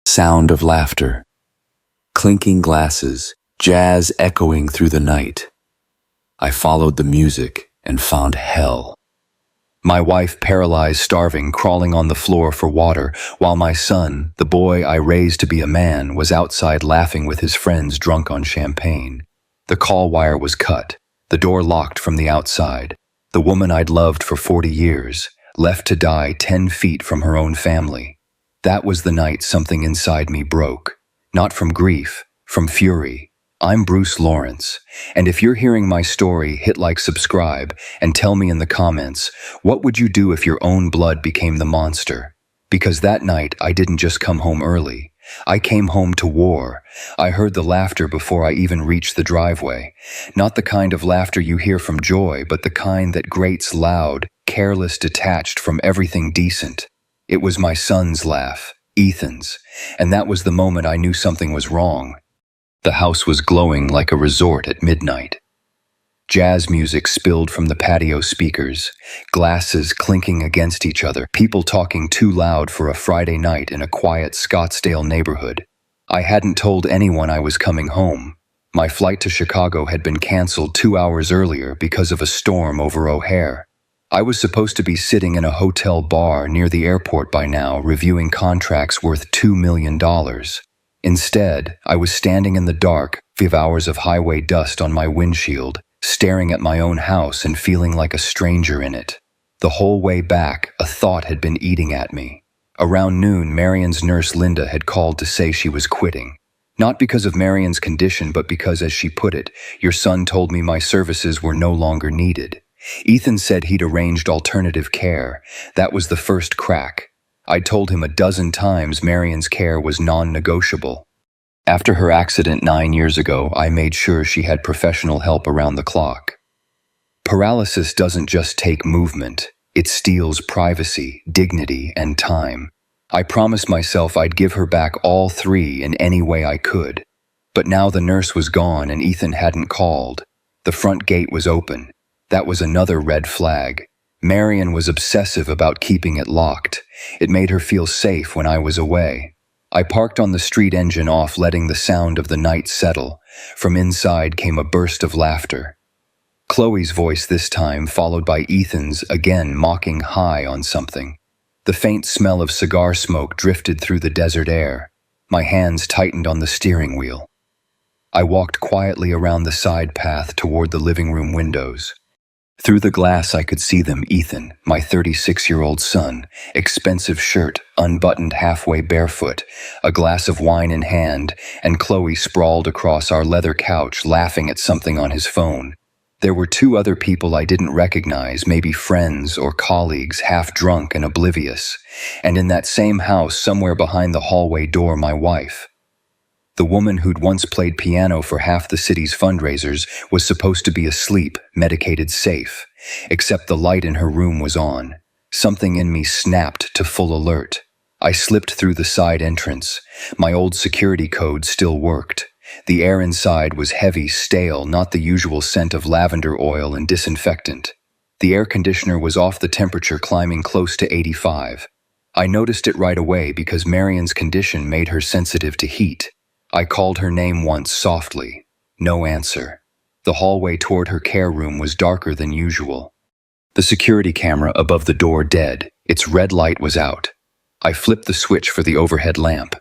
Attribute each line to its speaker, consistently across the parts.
Speaker 1: Sound of laughter, clinking glasses, jazz echoing through the night. I followed the music and found hell. My wife paralyzed, starving, crawling on the floor for water, while my son, the boy I raised to be a man, was outside laughing with his friends drunk on champagne. The call wire was cut, the door locked from the outside. The woman I'd loved for 40 years, left to die 10 feet from her own family. That was the night something inside me broke. Not from grief, from fury. I'm Bruce Lawrence, and if you're hearing my story, hit like, subscribe, and tell me in the comments, what would you do if your own blood became the monster? Because that night, I didn't just come home early. I came home to war. I heard the laughter before I even reached the driveway. Not the kind of laughter you hear from joy, but the kind that grates loud, careless, detached from everything decent. It was my son's laugh, Ethan's, and that was the moment I knew something was wrong. The house was glowing like a resort at midnight. Jazz music spilled from the patio speakers, glasses clinking against each other, people talking too loud for a Friday night in a quiet Scottsdale neighborhood. I hadn't told anyone I was coming home. My flight to Chicago had been canceled 2 hours earlier because of a storm over O'Hare. I was supposed to be sitting in a hotel bar near the airport by now, reviewing contracts worth $2 million. Instead, I was standing in the dark, 5 hours of highway dust on my windshield, staring at my own house and feeling like a stranger in it. The whole way back, a thought had been eating at me. Around noon, Marion's nurse Linda had called to say she was quitting. Not because of Marion's condition, but because, as she put it, your son told me my services were no longer needed. Ethan said he'd arranged alternative care. That was the first crack. I'd told him a dozen times Marion's care was non-negotiable. After her accident 9 years ago, I made sure she had professional help around the clock. Paralysis doesn't just take movement, it steals privacy, dignity, and time. I promised myself I'd give her back all three in any way I could. But now the nurse was gone and Ethan hadn't called. The front gate was open. That was another red flag. Marion was obsessive about keeping it locked. It made her feel safe when I was away. I parked on the street, engine off, letting the sound of the night settle. From inside came a burst of laughter. Chloe's voice this time, followed by Ethan's, again mocking high on something. The faint smell of cigar smoke drifted through the desert air. My hands tightened on the steering wheel. I walked quietly around the side path toward the living room windows. Through the glass I could see them, Ethan, my 36-year-old son, expensive shirt, unbuttoned halfway barefoot, a glass of wine in hand, and Chloe sprawled across our leather couch laughing at something on his phone. There were 2 other people I didn't recognize, maybe friends or colleagues, half drunk and oblivious, and in that same house, somewhere behind the hallway door, my wife. The woman who'd once played piano for half the city's fundraisers was supposed to be asleep, medicated, safe, except the light in her room was on. Something in me snapped to full alert. I slipped through the side entrance. My old security code still worked. The air inside was heavy, stale, not the usual scent of lavender oil and disinfectant. The air conditioner was off, the temperature climbing close to 85. I noticed it right away because Marion's condition made her sensitive to heat. I called her name once softly. No answer. The hallway toward her care room was darker than usual. The security camera above the door dead. Its red light was out. I flipped the switch for the overhead lamp.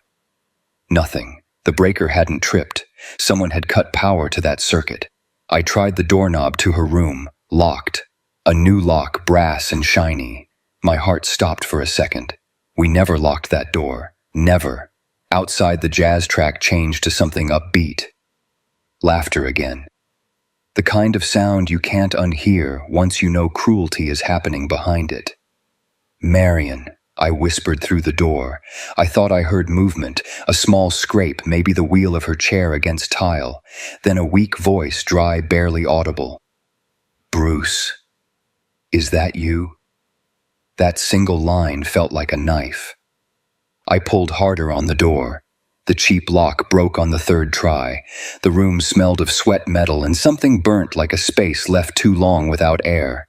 Speaker 1: Nothing. The breaker hadn't tripped. Someone had cut power to that circuit. I tried the doorknob to her room. Locked. A new lock, brass and shiny. My heart stopped for a second. We never locked that door. Never. Outside, the jazz track changed to something upbeat. Laughter again. The kind of sound you can't unhear once you know cruelty is happening behind it. Marion, I whispered through the door. I thought I heard movement, a small scrape, maybe the wheel of her chair against tile. Then a weak voice, dry, barely audible. Bruce, is that you? That single line felt like a knife. I pulled harder on the door. The cheap lock broke on the 3rd try. The room smelled of sweat metal and something burnt like a space left too long without air.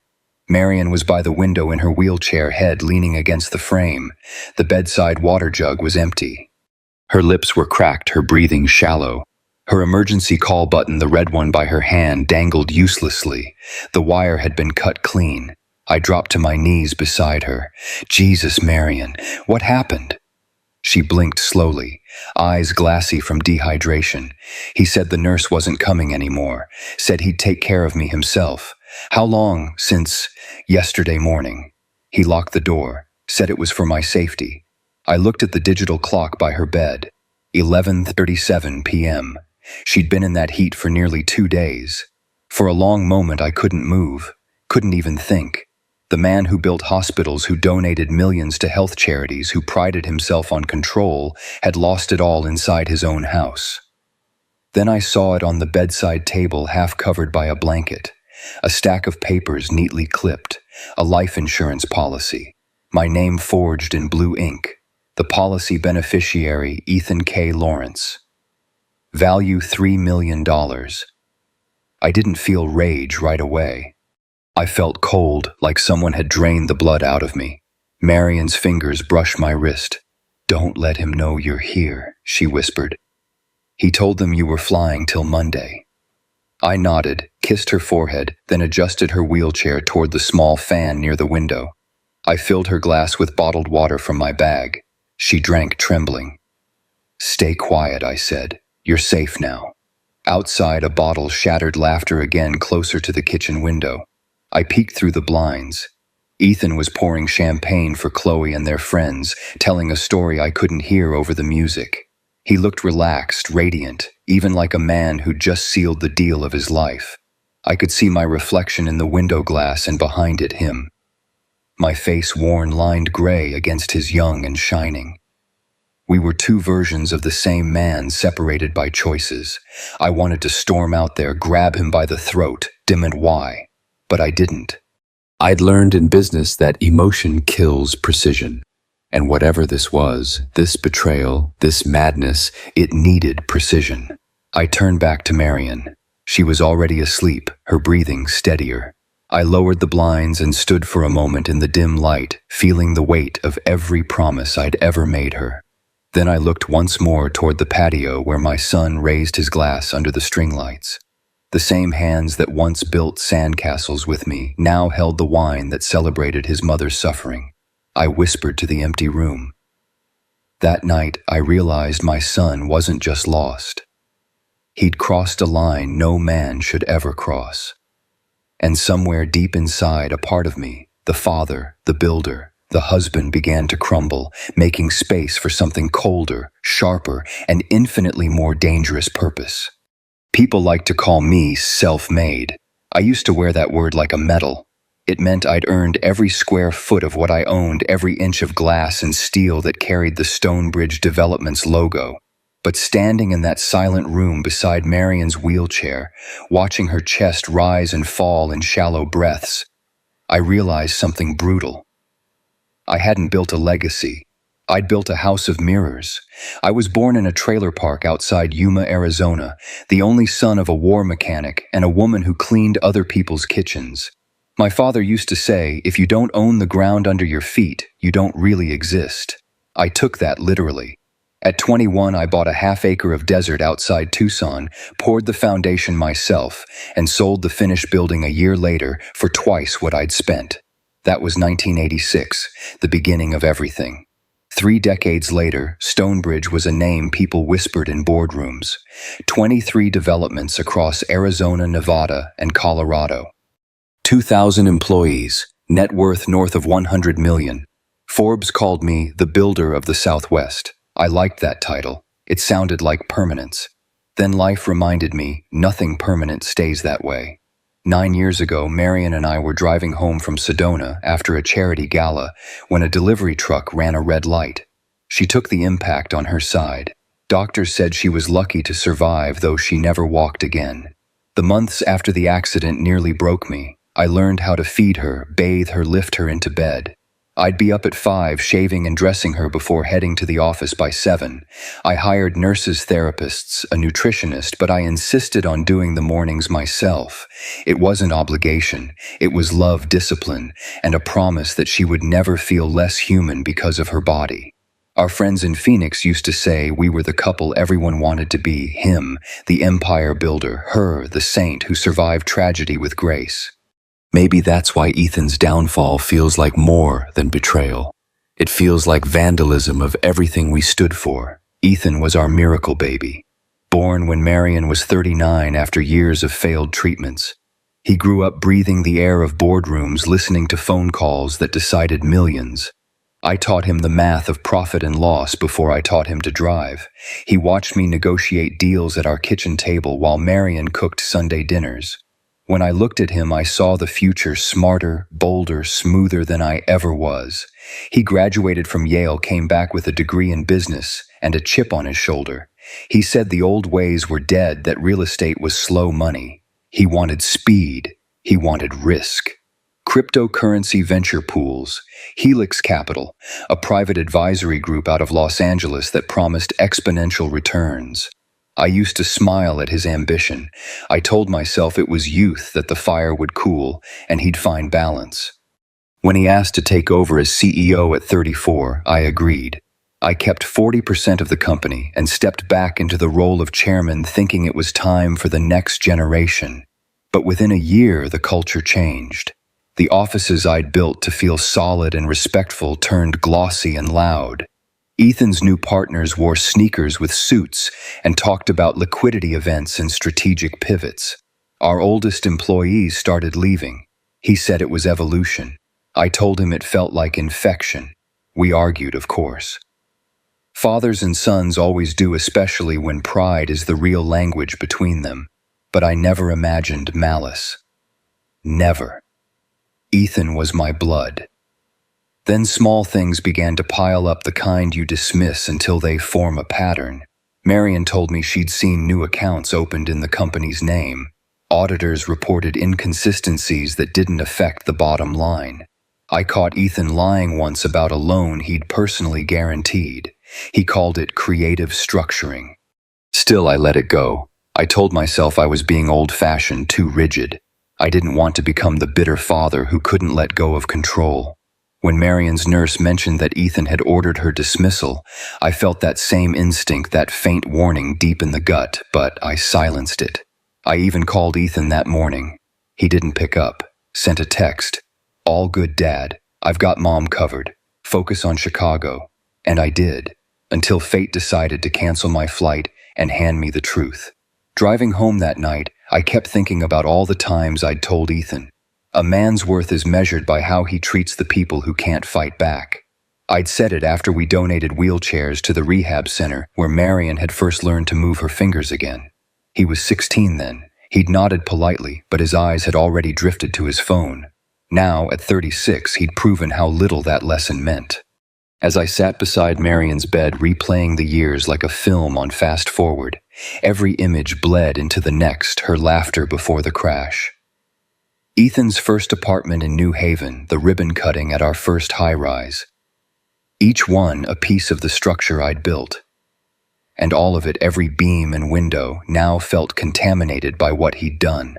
Speaker 1: Marion was by the window in her wheelchair, head leaning against the frame. The bedside water jug was empty. Her lips were cracked, her breathing shallow. Her emergency call button, the red one by her hand, dangled uselessly. The wire had been cut clean. I dropped to my knees beside her. Jesus, Marion, what happened? She blinked slowly, eyes glassy from dehydration. He said the nurse wasn't coming anymore, said he'd take care of me himself. How long since? Yesterday morning. He locked the door, said it was for my safety. I looked at the digital clock by her bed. 11:37 p.m. She'd been in that heat for nearly 2 days. For a long moment I couldn't move, couldn't even think. The man who built hospitals, who donated millions to health charities, who prided himself on control, had lost it all inside his own house. Then I saw it on the bedside table, half covered by a blanket. A stack of papers neatly clipped, a life insurance policy. My name forged in blue ink. The policy beneficiary, Ethan K. Lawrence. Value $3 million. I didn't feel rage right away. I felt cold, like someone had drained the blood out of me. Marion's fingers brushed my wrist. "Don't let him know you're here," she whispered. "He told them you were flying till Monday." I nodded, kissed her forehead, then adjusted her wheelchair toward the small fan near the window. I filled her glass with bottled water from my bag. She drank, trembling. "Stay quiet," I said. "You're safe now." Outside, a bottle shattered laughter again closer to the kitchen window. I peeked through the blinds. Ethan was pouring champagne for Chloe and their friends, telling a story I couldn't hear over the music. He looked relaxed, radiant, even like a man who'd just sealed the deal of his life. I could see my reflection in the window glass, and behind it him. My face worn, lined gray against his young and shining. We were two versions of the same man, separated by choices. I wanted to storm out there, grab him by the throat, demand why. But I didn't. I'd learned in business that emotion kills precision. And whatever this was, this betrayal, this madness, it needed precision. I turned back to Marion. She was already asleep, her breathing steadier. I lowered the blinds and stood for a moment in the dim light, feeling the weight of every promise I'd ever made her. Then I looked once more toward the patio where my son raised his glass under the string lights. The same hands that once built sandcastles with me now held the wine that celebrated his mother's suffering. I whispered to the empty room. That night, I realized my son wasn't just lost. He'd crossed a line no man should ever cross. And somewhere deep inside, a part of me, the father, the builder, the husband, began to crumble, making space for something colder, sharper, and infinitely more dangerous purpose. People like to call me self-made. I used to wear that word like a medal. It meant I'd earned every square foot of what I owned, every inch of glass and steel that carried the Stonebridge Development's logo. But standing in that silent room beside Marion's wheelchair, watching her chest rise and fall in shallow breaths, I realized something brutal. I hadn't built a legacy. I'd built a house of mirrors. I was born in a trailer park outside Yuma, Arizona, the only son of a war mechanic and a woman who cleaned other people's kitchens. My father used to say, if you don't own the ground under your feet, you don't really exist. I took that literally. At 21, I bought a half-acre of desert outside Tucson, poured the foundation myself, and sold the finished building a year later for twice what I'd spent. That was 1986, the beginning of everything. 3 decades later, Stonebridge was a name people whispered in boardrooms. 23 developments across Arizona, Nevada, and Colorado. 2,000 employees, net worth north of $100 million. Forbes called me the builder of the Southwest. I liked that title. It sounded like permanence. Then life reminded me, nothing permanent stays that way. 9 years ago, Marion and I were driving home from Sedona after a charity gala when a delivery truck ran a red light. She took the impact on her side. Doctors said she was lucky to survive, though she never walked again. The months after the accident nearly broke me. I learned how to feed her, bathe her, lift her into bed. I'd be up at 5, shaving and dressing her before heading to the office by 7. I hired nurses, therapists, a nutritionist, but I insisted on doing the mornings myself. It wasn't obligation. It was love, discipline, and a promise that she would never feel less human because of her body. Our friends in Phoenix used to say we were the couple everyone wanted to be, him, the empire builder, her, the saint who survived tragedy with grace. Maybe that's why Ethan's downfall feels like more than betrayal. It feels like vandalism of everything we stood for. Ethan was our miracle baby, born when Marion was 39 after years of failed treatments. He grew up breathing the air of boardrooms, listening to phone calls that decided millions. I taught him the math of profit and loss before I taught him to drive. He watched me negotiate deals at our kitchen table while Marion cooked Sunday dinners. When I looked at him, I saw the future smarter, bolder, smoother than I ever was. He graduated from Yale, came back with a degree in business and a chip on his shoulder. He said the old ways were dead, that real estate was slow money. He wanted speed. He wanted risk. Cryptocurrency venture pools, Helix Capital, a private advisory group out of Los Angeles that promised exponential returns. I used to smile at his ambition. I told myself it was youth, that the fire would cool and he'd find balance. When he asked to take over as CEO at 34, I agreed. I kept 40% of the company and stepped back into the role of chairman, thinking it was time for the next generation. But within a year, the culture changed. The offices I'd built to feel solid and respectful turned glossy and loud. Ethan's new partners wore sneakers with suits and talked about liquidity events and strategic pivots. Our oldest employees started leaving. He said it was evolution. I told him it felt like infection. We argued, of course. Fathers and sons always do, especially when pride is the real language between them. But I never imagined malice. Never. Ethan was my blood. Then small things began to pile up, the kind you dismiss until they form a pattern. Marion told me she'd seen new accounts opened in the company's name. Auditors reported inconsistencies that didn't affect the bottom line. I caught Ethan lying once about a loan he'd personally guaranteed. He called it creative structuring. Still, I let it go. I told myself I was being old-fashioned, too rigid. I didn't want to become the bitter father who couldn't let go of control. When Marion's nurse mentioned that Ethan had ordered her dismissal, I felt that same instinct, that faint warning deep in the gut, but I silenced it. I even called Ethan that morning. He didn't pick up. Sent a text. "All good, Dad. I've got Mom covered. Focus on Chicago." And I did, until fate decided to cancel my flight and hand me the truth. Driving home that night, I kept thinking about all the times I'd told Ethan, a man's worth is measured by how he treats the people who can't fight back. I'd said it after we donated wheelchairs to the rehab center where Marion had first learned to move her fingers again. He was 16 then. He'd nodded politely, but his eyes had already drifted to his phone. Now, at 36, he'd proven how little that lesson meant. As I sat beside Marion's bed, replaying the years like a film on fast forward, every image bled into the next, her laughter before the crash. Ethan's first apartment in New Haven, the ribbon cutting at our first high-rise. Each one a piece of the structure I'd built. And all of it, every beam and window, now felt contaminated by what he'd done.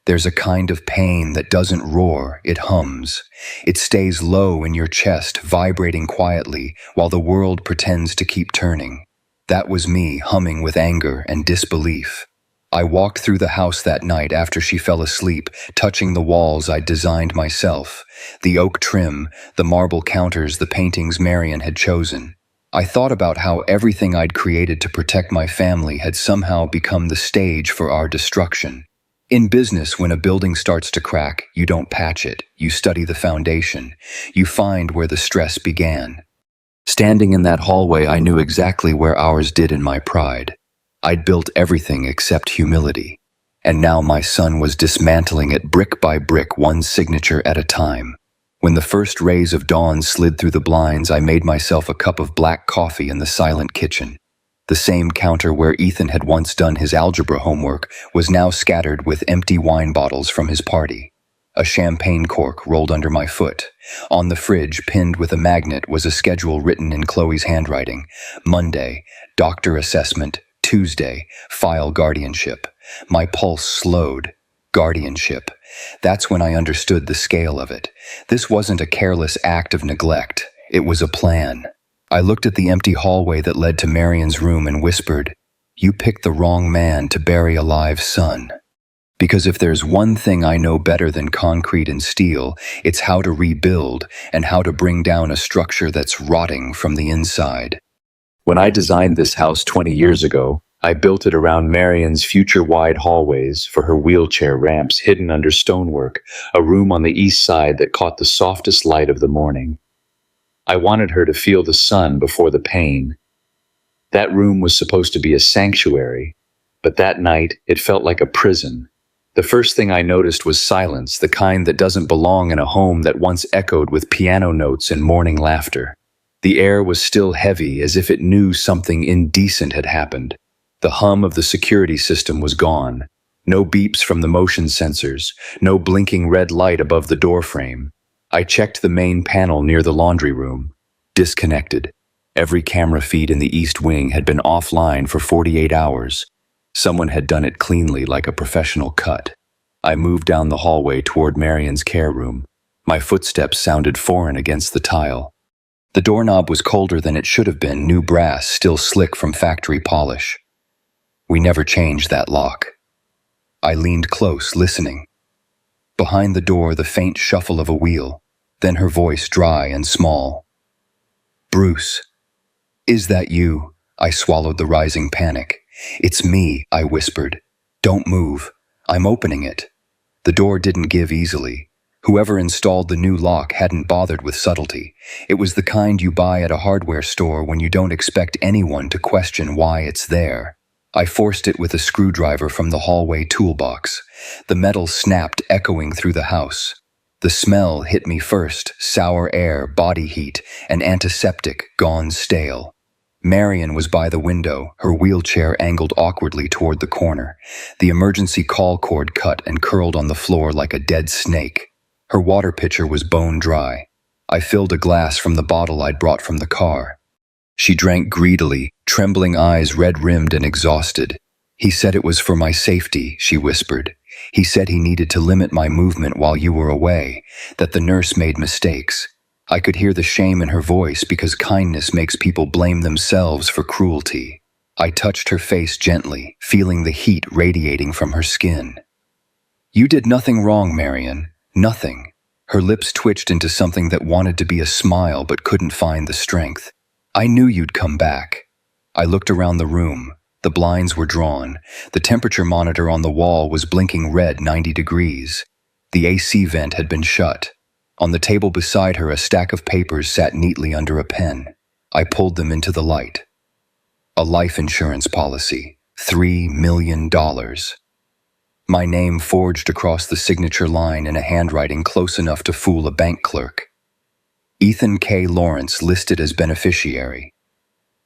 Speaker 1: There's a kind of pain that doesn't roar, it hums. It stays low in your chest, vibrating quietly, while the world pretends to keep turning. That was me, humming with anger and disbelief. I walked through the house that night after she fell asleep, touching the walls I'd designed myself. The oak trim, the marble counters, the paintings Marion had chosen. I thought about how everything I'd created to protect my family had somehow become the stage for our destruction. In business, when a building starts to crack, you don't patch it. You study the foundation. You find where the stress began. Standing in that hallway, I knew exactly where ours did in my pride. I'd built everything except humility. And now my son was dismantling it brick by brick, one signature at a time. When the first rays of dawn slid through the blinds, I made myself a cup of black coffee in the silent kitchen. The same counter where Ethan had once done his algebra homework was now scattered with empty wine bottles from his party. A champagne cork rolled under my foot. On the fridge, pinned with a magnet, was a schedule written in Chloe's handwriting. Monday, doctor assessment. Tuesday, file guardianship. My pulse slowed. Guardianship. That's when I understood the scale of it. This wasn't a careless act of neglect. It was a plan. I looked at the empty hallway that led to Marion's room and whispered, "You picked the wrong man to bury a live son." Because if there's one thing I know better than concrete and steel, it's how to rebuild and how to bring down a structure that's rotting from the inside. When I designed this house 20 years ago, I built it around Marion's future-wide hallways for her wheelchair ramps hidden under stonework, a room on the east side that caught the softest light of the morning. I wanted her to feel the sun before the pain. That room was supposed to be a sanctuary, but that night it felt like a prison. The first thing I noticed was silence, the kind that doesn't belong in a home that once echoed with piano notes and morning laughter. The air was still heavy, as if it knew something indecent had happened. The hum of the security system was gone. No beeps from the motion sensors, no blinking red light above the doorframe. I checked the main panel near the laundry room. Disconnected. Every camera feed in the East Wing had been offline for 48 hours. Someone had done it cleanly, like a professional cut. I moved down the hallway toward Marion's care room. My footsteps sounded foreign against the tile. The doorknob was colder than it should have been, new brass, still slick from factory polish. We never changed that lock. I leaned close, listening. Behind the door, the faint shuffle of a wheel, then her voice dry and small. "Bruce, is that you?" I swallowed the rising panic. "It's me," I whispered. "Don't move. I'm opening it." The door didn't give easily. Whoever installed the new lock hadn't bothered with subtlety. It was the kind you buy at a hardware store when you don't expect anyone to question why it's there. I forced it with a screwdriver from the hallway toolbox. The metal snapped, echoing through the house. The smell hit me first, sour air, body heat, an antiseptic gone stale. Marion was by the window, her wheelchair angled awkwardly toward the corner. The emergency call cord cut and curled on the floor like a dead snake. Her water pitcher was bone dry. I filled a glass from the bottle I'd brought from the car. She drank greedily, trembling eyes red-rimmed and exhausted. "He said it was for my safety," she whispered. "He said he needed to limit my movement while you were away, that the nurse made mistakes." I could hear the shame in her voice because kindness makes people blame themselves for cruelty. I touched her face gently, feeling the heat radiating from her skin. "You did nothing wrong, Marion. Nothing." Her lips twitched into something that wanted to be a smile but couldn't find the strength. "I knew you'd come back." I looked around the room. The blinds were drawn. The temperature monitor on the wall was blinking red 90 degrees. The AC vent had been shut. On the table beside her, a stack of papers sat neatly under a pen. I pulled them into the light. A life insurance policy, $3 million. My name forged across the signature line in a handwriting close enough to fool a bank clerk. Ethan K. Lawrence listed as beneficiary.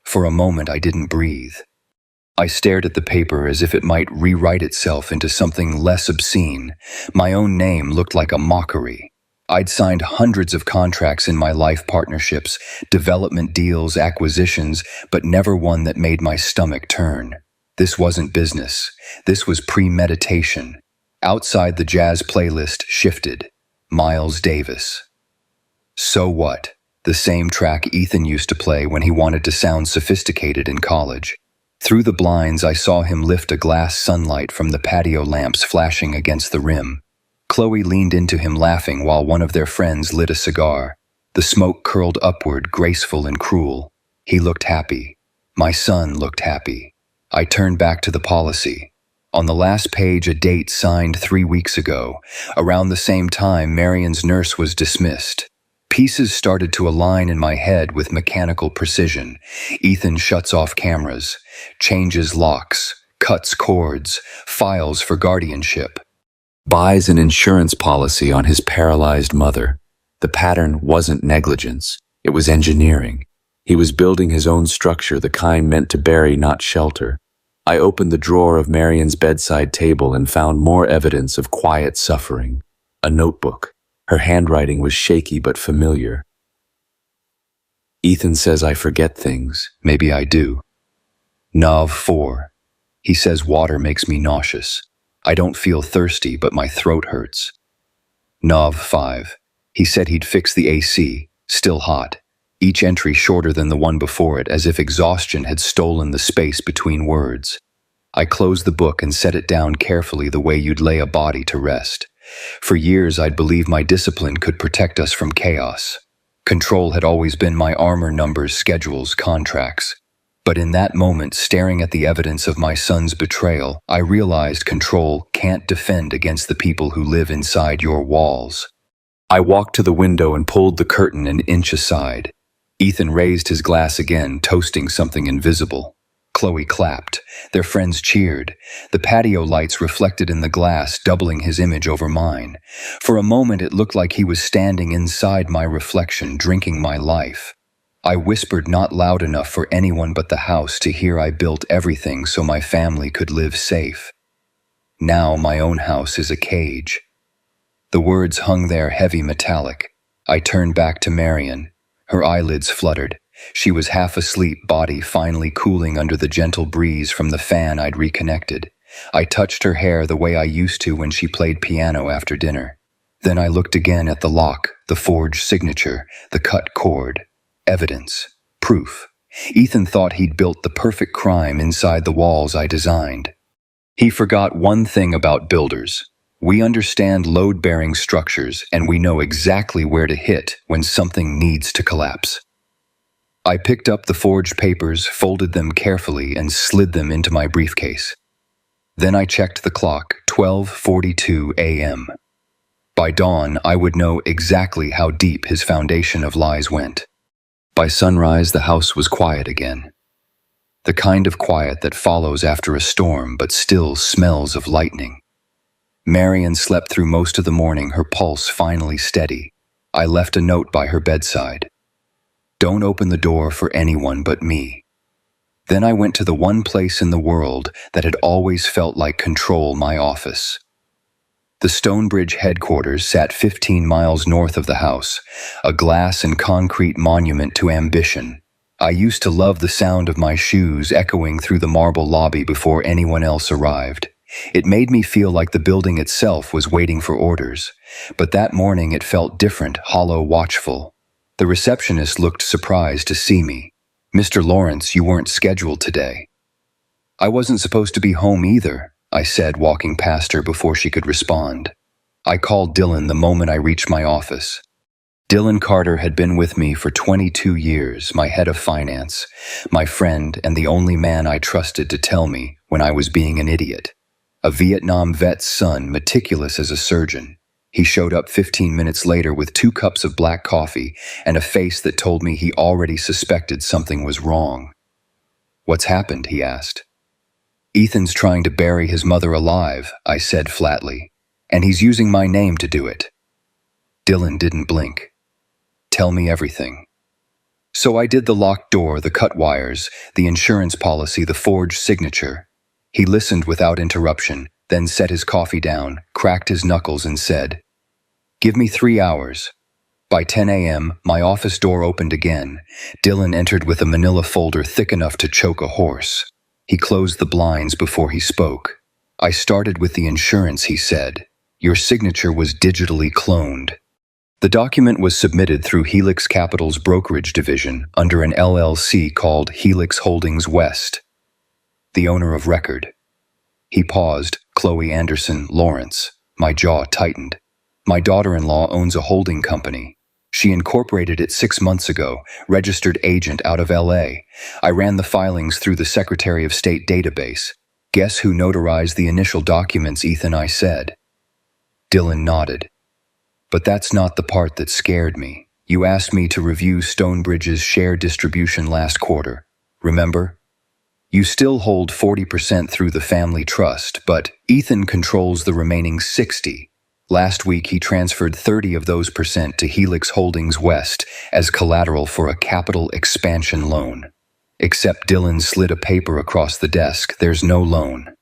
Speaker 1: For a moment, I didn't breathe. I stared at the paper as if it might rewrite itself into something less obscene. My own name looked like a mockery. I'd signed hundreds of contracts in my life partnerships, development deals, acquisitions, but never one that made my stomach turn. This wasn't business. This was premeditation. Outside, the jazz playlist shifted. Miles Davis. So What? The same track Ethan used to play when he wanted to sound sophisticated in college. Through the blinds, I saw him lift a glass sunlight from the patio lamps flashing against the rim. Chloe leaned into him laughing while one of their friends lit a cigar. The smoke curled upward, graceful and cruel. He looked happy. My son looked happy. I turned back to the policy. On the last page, a date signed 3 weeks ago. Around the same time, Marion's nurse was dismissed. Pieces started to align in my head with mechanical precision. Ethan shuts off cameras, changes locks, cuts cords, files for guardianship. Buys an insurance policy on his paralyzed mother. The pattern wasn't negligence, it was engineering. He was building his own structure, the kind meant to bury, not shelter. I opened the drawer of Marion's bedside table and found more evidence of quiet suffering. A notebook. Her handwriting was shaky but familiar. Ethan says I forget things. Maybe I do. Nav 4. He says water makes me nauseous. I don't feel thirsty, but my throat hurts. Nav 5. He said he'd fix the AC. Still hot. each entry shorter than the one before it, as if exhaustion had stolen the space between words. I closed the book and set it down carefully, the way you'd lay a body to rest. For years I'd believed my discipline could protect us from chaos. Control had always been my armor: numbers, schedules, contracts. But in that moment, staring at the evidence of my son's betrayal, I realized control can't defend against the people who live inside your walls. I walked to the window and pulled the curtain an inch aside. Ethan raised his glass again, toasting something invisible. Chloe clapped. Their friends cheered. The patio lights reflected in the glass, doubling his image over mine. For a moment it looked like he was standing inside my reflection, drinking my life. I whispered, not loud enough for anyone but the house to hear, I built everything so my family could live safe. Now my own house is a cage. The words hung there, heavy, metallic. I turned back to Marion. Her eyelids fluttered. She was half asleep, body finally cooling under the gentle breeze from the fan I'd reconnected. I touched her hair the way I used to when she played piano after dinner. Then I looked again at the lock, the forged signature, the cut cord. Evidence. Proof. Ethan thought he'd built the perfect crime inside the walls I designed. He forgot one thing about builders. We understand load-bearing structures, and we know exactly where to hit when something needs to collapse. I picked up the forged papers, folded them carefully, and slid them into my briefcase. Then I checked the clock, 12:42 a.m. By dawn, I would know exactly how deep his foundation of lies went. By sunrise, the house was quiet again. The kind of quiet that follows after a storm but still smells of lightning. Marion slept through most of the morning, her pulse finally steady. I left a note by her bedside. Don't open the door for anyone but me. Then I went to the one place in the world that had always felt like control: my office. The Stonebridge headquarters sat 15 miles north of the house, a glass and concrete monument to ambition. I used to love the sound of my shoes echoing through the marble lobby before anyone else arrived. It made me feel like the building itself was waiting for orders. But that morning it felt different, hollow, watchful. The receptionist looked surprised to see me. "Mr. Lawrence, you weren't scheduled today." "I wasn't supposed to be home either," I said, walking past her before she could respond. I called Dylan the moment I reached my office. Dylan Carter had been with me for 22 years, my head of finance, my friend, and the only man I trusted to tell me when I was being an idiot. A Vietnam vet's son, meticulous as a surgeon. He showed up 15 minutes later with 2 cups of black coffee and a face that told me he already suspected something was wrong. "What's happened?" he asked. "Ethan's trying to bury his mother alive," I said flatly, "and he's using my name to do it." Dylan didn't blink. "Tell me everything." So I did: the locked door, the cut wires, the insurance policy, the forged signature. He listened without interruption, then set his coffee down, cracked his knuckles, and said, "Give me 3 hours." By 10 a.m., my office door opened again. Dylan entered with a manila folder thick enough to choke a horse. He closed the blinds before he spoke. "I started with the insurance," he said. "Your signature was digitally cloned." The document was submitted through Helix Capital's brokerage division under an LLC called Helix Holdings West. The owner of record. He paused. "Chloe Anderson Lawrence." My jaw tightened. "My daughter-in-law owns a holding company. She incorporated it 6 months ago, registered agent out of LA. I ran the filings through the Secretary of State database. Guess who notarized the initial documents, Ethan?" I said. Dylan nodded. "But that's not the part that scared me. You asked me to review Stonebridge's share distribution last quarter. Remember? You still hold 40% through the family trust, but Ethan controls the remaining 60. Last week he transferred 30 of those percent to Helix Holdings West as collateral for a capital expansion loan. Except Dylan slid a paper across the desk. There's no loan.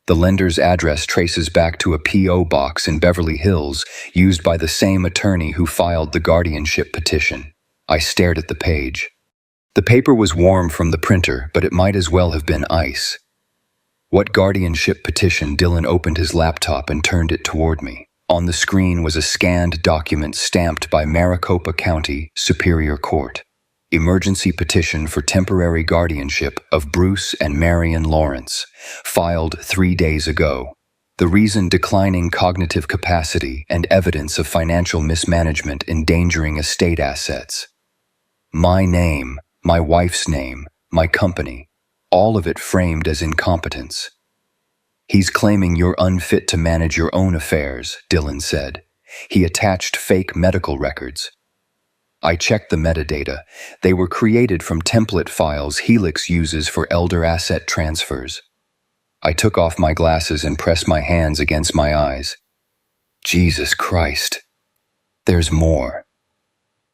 Speaker 1: The lender's address traces back to a P.O. box in Beverly Hills used by the same attorney who filed the guardianship petition. I stared at the page. The paper was warm from the printer, but it might as well have been ice. "What guardianship petition?" Dylan opened his laptop and turned it toward me. On the screen was a scanned document stamped by Maricopa County Superior Court. Emergency petition for temporary guardianship of Bruce and Marion Lawrence, filed 3 days ago. The reason: declining cognitive capacity and evidence of financial mismanagement endangering estate assets. My name, my wife's name, my company, all of it framed as incompetence. He's claiming you're unfit to manage your own affairs, Dylan said. He attached fake medical records. I checked the metadata. They were created from template files Helix uses for elder asset transfers. I took off my glasses and pressed my hands against my eyes. Jesus Christ. There's more.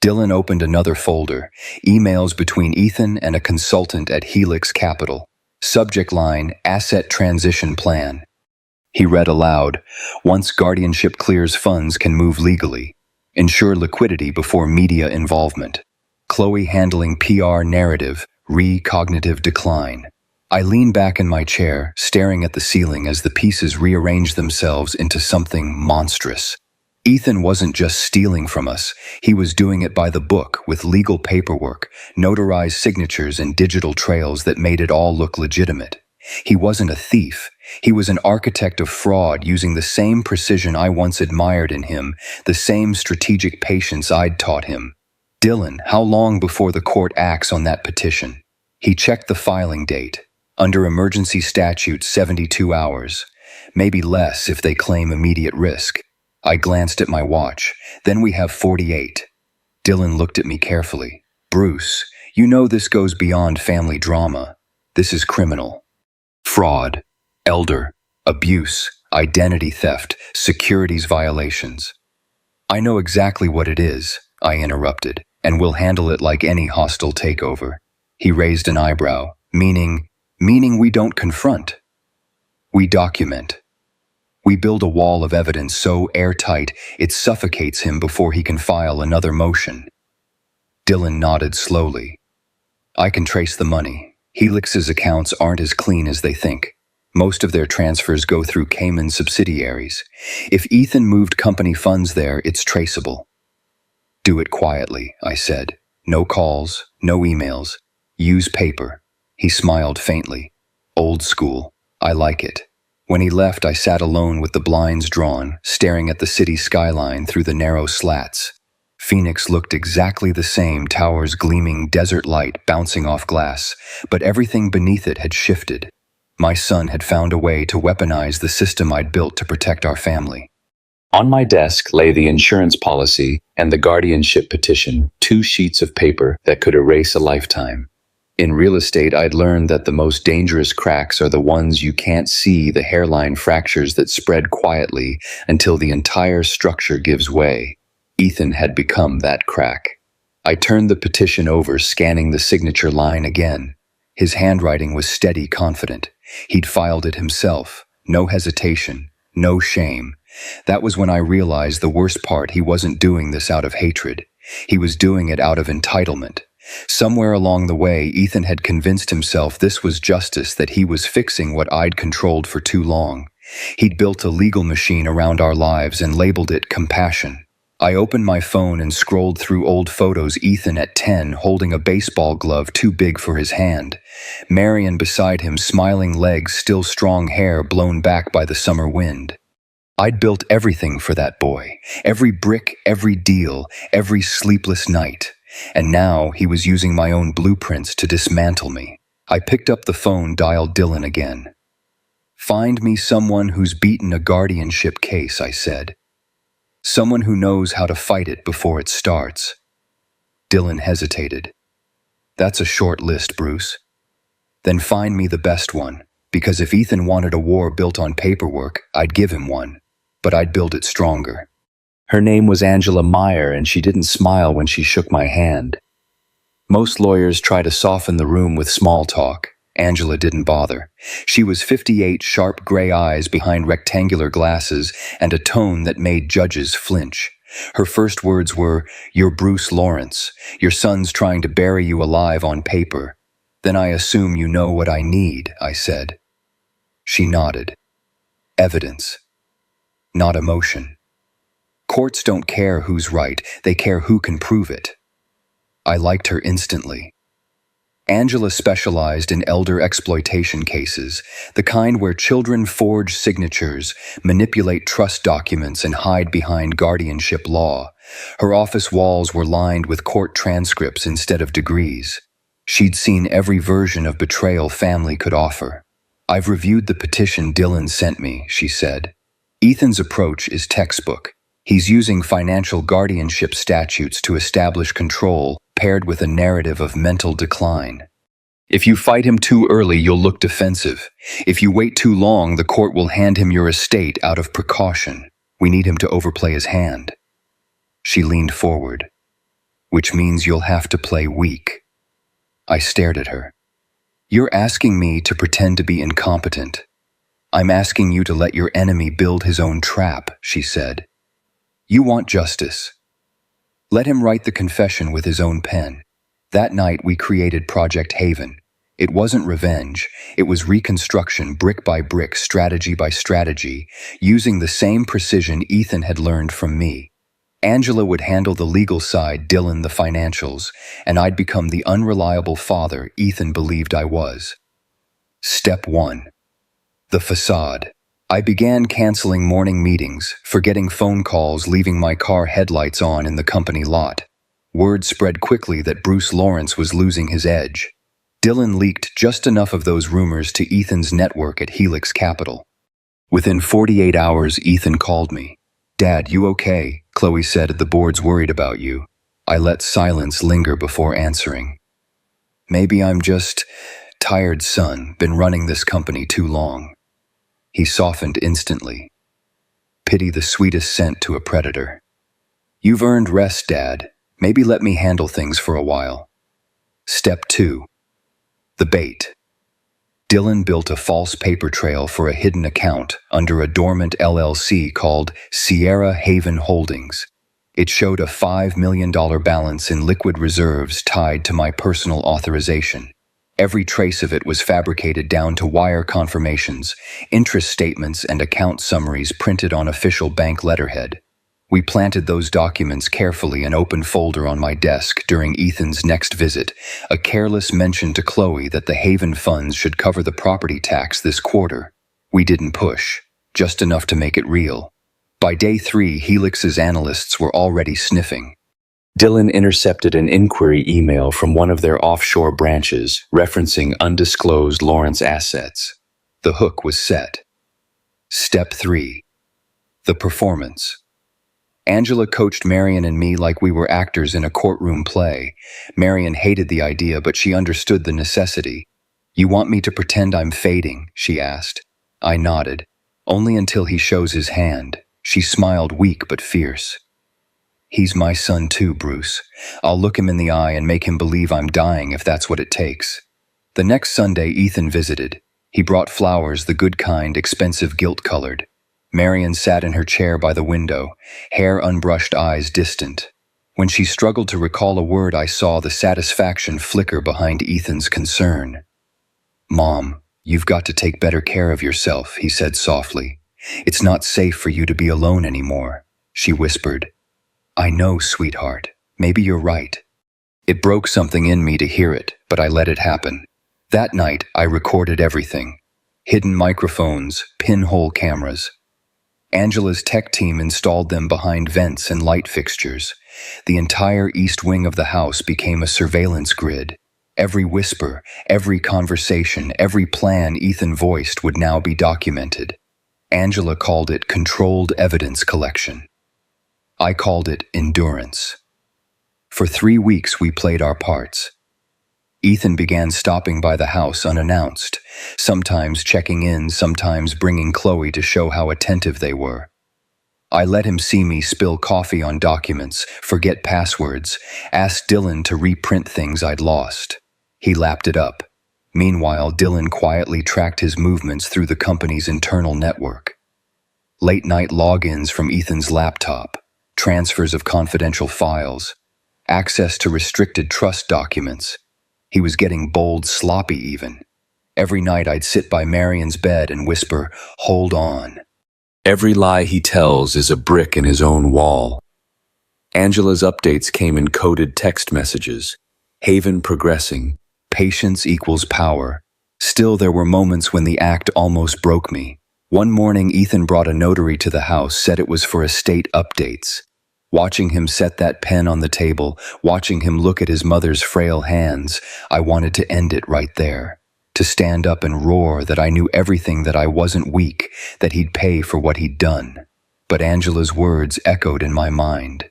Speaker 1: Dylan opened another folder, emails between Ethan and a consultant at Helix Capital. Subject line: Asset Transition Plan. He read aloud: once guardianship clears, funds can move legally. Ensure liquidity before media involvement. Chloe handling PR narrative, cognitive decline. I lean back in my chair, staring at the ceiling as the pieces rearrange themselves into something monstrous. Ethan wasn't just stealing from us, he was doing it by the book, with legal paperwork, notarized signatures, and digital trails that made it all look legitimate. He wasn't a thief. He was an architect of fraud, using the same precision I once admired in him, the same strategic patience I'd taught him. Dylan, how long before the court acts on that petition? He checked the filing date. Under emergency statute, 72 hours. Maybe less if they claim immediate risk. I glanced at my watch. Then we have 48. Dylan looked at me carefully. Bruce, you know this goes beyond family drama. This is criminal. Fraud, elder, abuse, identity theft, securities violations. I know exactly what it is, I interrupted, and we'll handle it like any hostile takeover. He raised an eyebrow. Meaning we don't confront. We document. We build a wall of evidence so airtight it suffocates him before he can file another motion. Dylan nodded slowly. I can trace the money. Helix's accounts aren't as clean as they think. Most of their transfers go through Cayman subsidiaries. If Ethan moved company funds there, it's traceable. Do it quietly, I said. No calls, no emails. Use paper. He smiled faintly. Old school. I like it. When he left, I sat alone with the blinds drawn, staring at the city skyline through the narrow slats. Phoenix looked exactly the same, towers gleaming, desert light bouncing off glass, but everything beneath it had shifted. My son had found a way to weaponize the system I'd built to protect our family. On my desk lay the insurance policy and the guardianship petition, 2 sheets of paper that could erase a lifetime. In real estate, I'd learned that the most dangerous cracks are the ones you can't see, the hairline fractures that spread quietly until the entire structure gives way. Ethan had become that crack. I turned the petition over, scanning the signature line again. His handwriting was steady, confident. He'd filed it himself. No hesitation, no shame. That was when I realized the worst part: he wasn't doing this out of hatred. He was doing it out of entitlement. Somewhere along the way, Ethan had convinced himself this was justice, that he was fixing what I'd controlled for too long. He'd built a legal machine around our lives and labeled it compassion. I opened my phone and scrolled through old photos. Ethan at 10, holding a baseball glove too big for his hand. Marion beside him, smiling, legs still strong, hair blown back by the summer wind. I'd built everything for that boy. Every brick, every deal, every sleepless night. And now he was using my own blueprints to dismantle me. I picked up the phone, dialed Dylan again. Find me someone who's beaten a guardianship case, I said. Someone who knows how to fight it before it starts. Dylan hesitated. That's a short list, Bruce. Then find me the best one, because if Ethan wanted a war built on paperwork, I'd give him one, but I'd build it stronger. Her name was Angela Meyer, and she didn't smile when she shook my hand. Most lawyers try to soften the room with small talk. Angela didn't bother. She was 58, sharp gray eyes behind rectangular glasses, and a tone that made judges flinch. Her first words were, "You're Bruce Lawrence. Your son's trying to bury you alive on paper." "Then I assume you know what I need," I said. She nodded. Evidence, not emotion. Courts don't care who's right, they care who can prove it. I liked her instantly. Angela specialized in elder exploitation cases, the kind where children forge signatures, manipulate trust documents, and hide behind guardianship law. Her office walls were lined with court transcripts instead of degrees. She'd seen every version of betrayal family could offer. "I've reviewed the petition Dylan sent me," she said. "Ethan's approach is textbook. He's using financial guardianship statutes to establish control, paired with a narrative of mental decline. If you fight him too early, you'll look defensive. If you wait too long, the court will hand him your estate out of precaution. We need him to overplay his hand." She leaned forward. "Which means you'll have to play weak." I stared at her. "You're asking me to pretend to be incompetent. I'm asking you to let your enemy build his own trap," she said. "You want justice. Let him write the confession with his own pen." That night we created Project Haven. It wasn't revenge, it was reconstruction, brick by brick, strategy by strategy, using the same precision Ethan had learned from me. Angela would handle the legal side, Dylan the financials, and I'd become the unreliable father Ethan believed I was. Step 1. The facade. I began canceling morning meetings, forgetting phone calls, leaving my car headlights on in the company lot. Word spread quickly that Bruce Lawrence was losing his edge. Dylan leaked just enough of those rumors to Ethan's network at Helix Capital. Within 48 hours, Ethan called me. "Dad, you okay?" Chloe said, "The board's worried about you." I let silence linger before answering. "Maybe I'm just tired, son. Been running this company too long." He softened instantly. Pity, the sweetest scent to a predator. "You've earned rest, Dad. Maybe let me handle things for a while." Step 2. The bait. Dylan built a false paper trail for a hidden account under a dormant LLC called Sierra Haven Holdings. It showed a $5 million balance in liquid reserves tied to my personal authorization. Every trace of it was fabricated down to wire confirmations, interest statements, and account summaries printed on official bank letterhead. We planted those documents carefully in an open folder on my desk during Ethan's next visit, a careless mention to Chloe that the Haven funds should cover the property tax this quarter. We didn't push, just enough to make it real. By day 3, Helix's analysts were already sniffing. Dylan intercepted an inquiry email from one of their offshore branches referencing undisclosed Lawrence assets. The hook was set. Step 3. The performance. Angela coached Marion and me like we were actors in a courtroom play. Marion hated the idea, but she understood the necessity. "You want me to pretend I'm fading?" she asked. I nodded. "Only until he shows his hand." She smiled, weak but fierce. "He's my son too, Bruce. I'll look him in the eye and make him believe I'm dying if that's what it takes." The next Sunday, Ethan visited. He brought flowers, the good kind, expensive, gilt-colored. Marion sat in her chair by the window, hair unbrushed, eyes distant. When she struggled to recall a word, I saw the satisfaction flicker behind Ethan's concern. "Mom, you've got to take better care of yourself," he said softly. "It's not safe for you to be alone anymore," she whispered. "I know, sweetheart. Maybe you're right." It broke something in me to hear it, but I let it happen. That night, I recorded everything. Hidden microphones, pinhole cameras. Angela's tech team installed them behind vents and light fixtures. The entire east wing of the house became a surveillance grid. Every whisper, every conversation, every plan Ethan voiced would now be documented. Angela called it controlled evidence collection. I called it endurance. For 3 weeks we played our parts. Ethan began stopping by the house unannounced, sometimes checking in, sometimes bringing Chloe to show how attentive they were. I let him see me spill coffee on documents, forget passwords, ask Dylan to reprint things I'd lost. He lapped it up. Meanwhile, Dylan quietly tracked his movements through the company's internal network. Late-night logins from Ethan's laptop, transfers of confidential files, access to restricted trust documents. He was getting bold, sloppy even. Every night I'd sit by Marion's bed and whisper, "Hold on." Every lie he tells is a brick in his own wall. Angela's updates came in coded text messages. Haven progressing. Patience equals power. Still, there were moments when the act almost broke me. One morning, Ethan brought a notary to the house, said it was for estate updates. Watching him set that pen on the table, watching him look at his mother's frail hands, I wanted to end it right there. To stand up and roar that I knew everything, that I wasn't weak, that he'd pay for what he'd done. But Angela's words echoed in my mind.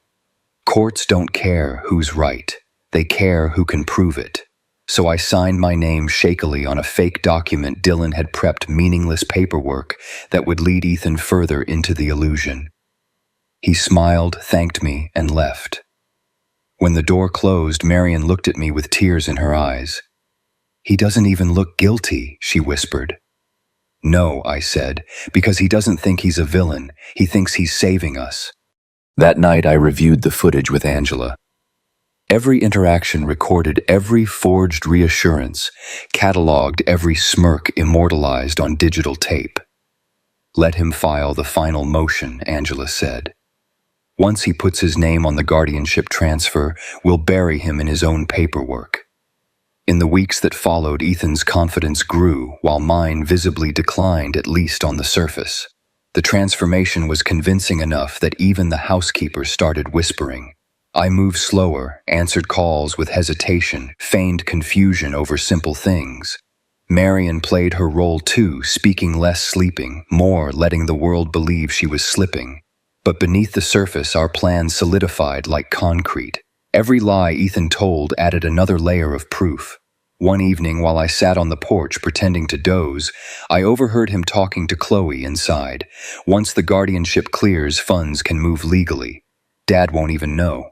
Speaker 1: Courts don't care who's right. They care who can prove it. So I signed my name shakily on a fake document Dylan had prepped, meaningless paperwork that would lead Ethan further into the illusion. He smiled, thanked me, and left. When the door closed, Marion looked at me with tears in her eyes. "He doesn't even look guilty," she whispered. "No," I said, "because he doesn't think he's a villain. He thinks he's saving us." That night, I reviewed the footage with Angela. Every interaction recorded, every forged reassurance, cataloged, every smirk immortalized on digital tape. "Let him file the final motion," Angela said. "Once he puts his name on the guardianship transfer, we'll bury him in his own paperwork." In the weeks that followed, Ethan's confidence grew, while mine visibly declined, at least on the surface. The transformation was convincing enough that even the housekeeper started whispering. I moved slower, answered calls with hesitation, feigned confusion over simple things. Marion played her role too, speaking less, sleeping more, letting the world believe she was slipping. But beneath the surface, our plan solidified like concrete. Every lie Ethan told added another layer of proof. One evening, while I sat on the porch pretending to doze, I overheard him talking to Chloe inside. "Once the guardianship clears, funds can move legally. Dad won't even know."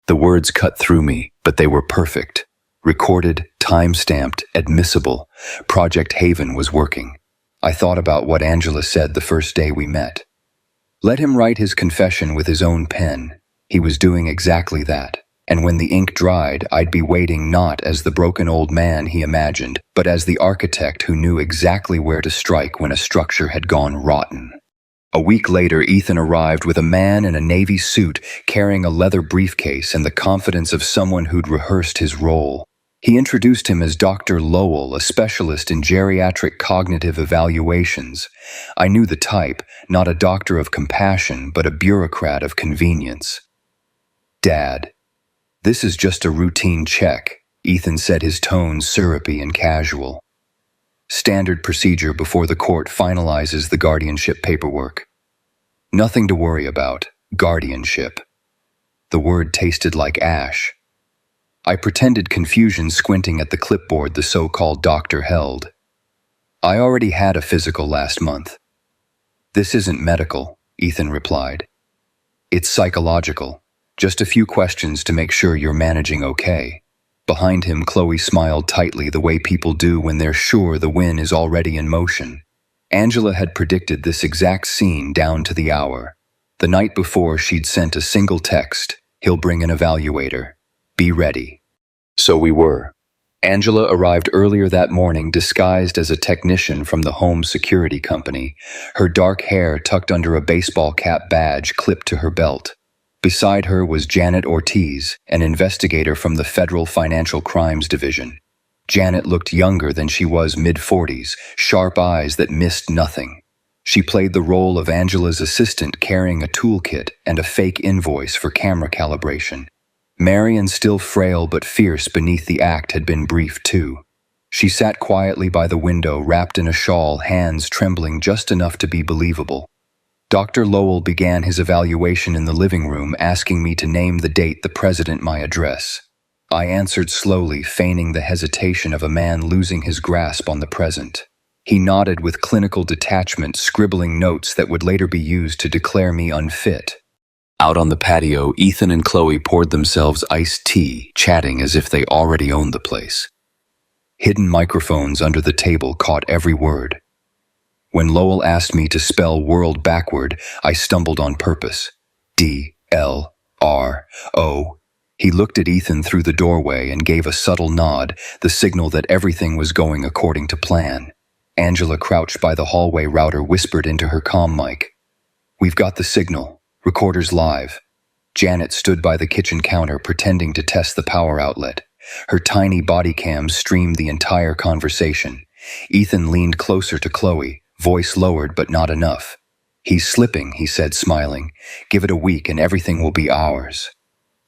Speaker 1: The words cut through me, but they were perfect. Recorded, time-stamped, admissible. Project Haven was working. I thought about what Angela said the first day we met. Let him write his confession with his own pen. He was doing exactly that. And when the ink dried, I'd be waiting not as the broken old man he imagined, but as the architect who knew exactly where to strike when a structure had gone rotten. A week later, Ethan arrived with a man in a navy suit carrying a leather briefcase and the confidence of someone who'd rehearsed his role. He introduced him as Dr. Lowell, a specialist in geriatric cognitive evaluations. I knew the type, not a doctor of compassion, but a bureaucrat of convenience. "Dad, this is just a routine check," Ethan said, his tone syrupy and casual. "Standard procedure before the court finalizes the guardianship paperwork. Nothing to worry about. Guardianship." The word tasted like ash. I pretended confusion, squinting at the clipboard the so-called doctor held. "I already had a physical last month." "This isn't medical," Ethan replied. "It's psychological. Just a few questions to make sure you're managing okay." Behind him, Chloe smiled tightly, the way people do when they're sure the win is already in motion. Angela had predicted this exact scene down to the hour. The night before, she'd sent a single text: "He'll bring an evaluator. Be ready." So we were. Angela arrived earlier that morning, disguised as a technician from the home security company, her dark hair tucked under a baseball cap, badge clipped to her belt. Beside her was Janet Ortiz, an investigator from the Federal Financial Crimes Division. Janet looked younger than she was, mid-40s, sharp eyes that missed nothing. She played the role of Angela's assistant, carrying a toolkit and a fake invoice for camera calibration. Marion, still frail but fierce beneath the act, had been briefed too. She sat quietly by the window, wrapped in a shawl, hands trembling just enough to be believable. Dr. Lowell began his evaluation in the living room, asking me to name the date, the president, my address. I answered slowly, feigning the hesitation of a man losing his grasp on the present. He nodded with clinical detachment, scribbling notes that would later be used to declare me unfit. Out on the patio, Ethan and Chloe poured themselves iced tea, chatting as if they already owned the place. Hidden microphones under the table caught every word. When Lowell asked me to spell world backward, I stumbled on purpose. D-L-R-O. He looked at Ethan through the doorway and gave a subtle nod, the signal that everything was going according to plan. Angela, crouched by the hallway router, whispered into her comm mic. "We've got the signal. Recorders live." Janet stood by the kitchen counter pretending to test the power outlet. Her tiny body cam streamed the entire conversation. Ethan leaned closer to Chloe, voice lowered but not enough. "He's slipping," he said, smiling. "Give it a week and everything will be ours."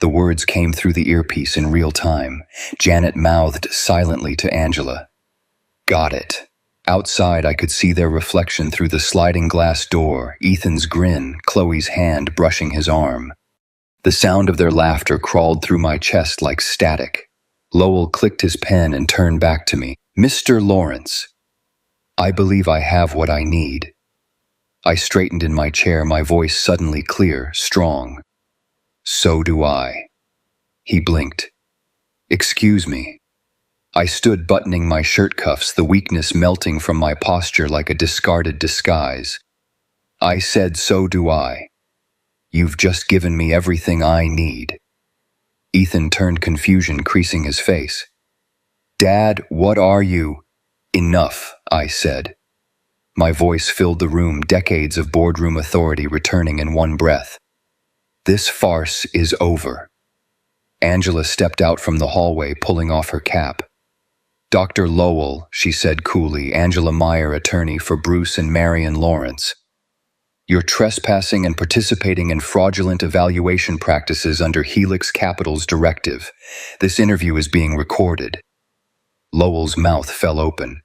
Speaker 1: The words came through the earpiece in real time. Janet mouthed silently to Angela. "Got it." Outside, I could see their reflection through the sliding glass door, Ethan's grin, Chloe's hand brushing his arm. The sound of their laughter crawled through my chest like static. Lowell clicked his pen and turned back to me. "Mr. Lawrence, I believe I have what I need." I straightened in my chair, my voice suddenly clear, strong. "So do I." He blinked. "Excuse me." I stood buttoning my shirt cuffs, the weakness melting from my posture like a discarded disguise. I said, "So do I. You've just given me everything I need." Ethan turned, confusion creasing his face. "Dad, what are you?" "Enough," I said. My voice filled the room, decades of boardroom authority returning in one breath. "This farce is over." Angela stepped out from the hallway, pulling off her cap. "Dr. Lowell," she said coolly, Angela Meyer, attorney for Bruce and Marion Lawrence. "You're trespassing and participating in fraudulent evaluation practices under Helix Capital's directive. This interview is being recorded." Lowell's mouth fell open.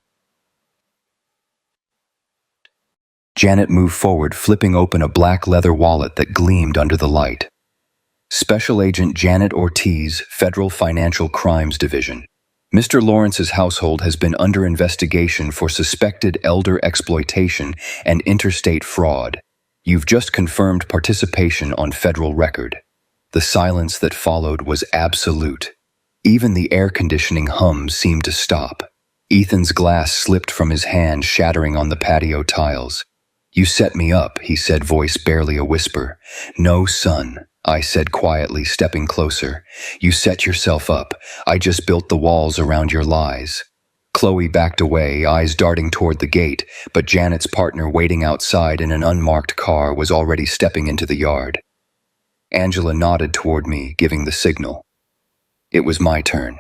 Speaker 1: Janet moved forward, flipping open a black leather wallet that gleamed under the light. "Special Agent Janet Ortiz, Federal Financial Crimes Division. Mr. Lawrence's household has been under investigation for suspected elder exploitation and interstate fraud. You've just confirmed participation on federal record." The silence that followed was absolute. Even the air conditioning hum seemed to stop. Ethan's glass slipped from his hand, shattering on the patio tiles. "You set me up," he said, voice barely a whisper. "No, son," I said quietly, stepping closer. "You set yourself up. I just built the walls around your lies." Chloe backed away, eyes darting toward the gate, but Janet's partner, waiting outside in an unmarked car, was already stepping into the yard. Angela nodded toward me, giving the signal. It was my turn.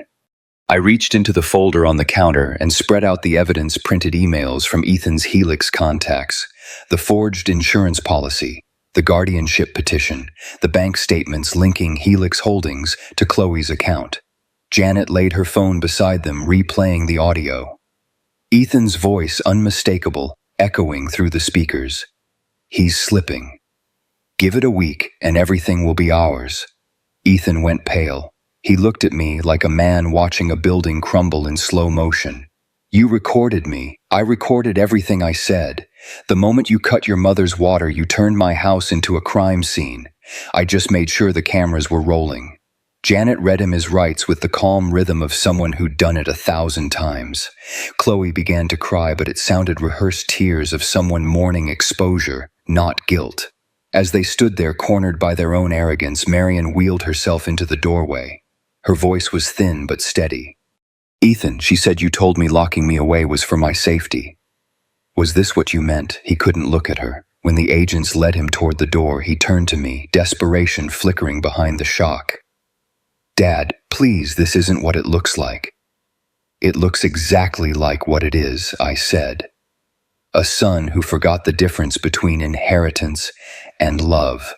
Speaker 1: I reached into the folder on the counter and spread out the evidence, printed emails from Ethan's Helix contacts, the forged insurance policy, the guardianship petition, the bank statements linking Helix Holdings to Chloe's account. Janet laid her phone beside them, replaying the audio. Ethan's voice, unmistakable, echoing through the speakers. "He's slipping. Give it a week and everything will be ours." Ethan went pale. He looked at me like a man watching a building crumble in slow motion. "You recorded me. I recorded everything I said. The moment you cut your mother's water, you turned my house into a crime scene. I just made sure the cameras were rolling." Janet read him his rights with the calm rhythm of someone who'd done it 1,000 times. Chloe began to cry, but it sounded rehearsed tears of someone mourning exposure, not guilt. As they stood there, cornered by their own arrogance, Marion wheeled herself into the doorway. Her voice was thin but steady. "Ethan," she said, "you told me locking me away was for my safety. Was this what you meant?" He couldn't look at her. When the agents led him toward the door, he turned to me, desperation flickering behind the shock. "Dad, please, this isn't what it looks like." "It looks exactly like what it is," I said. "A son who forgot the difference between inheritance and love."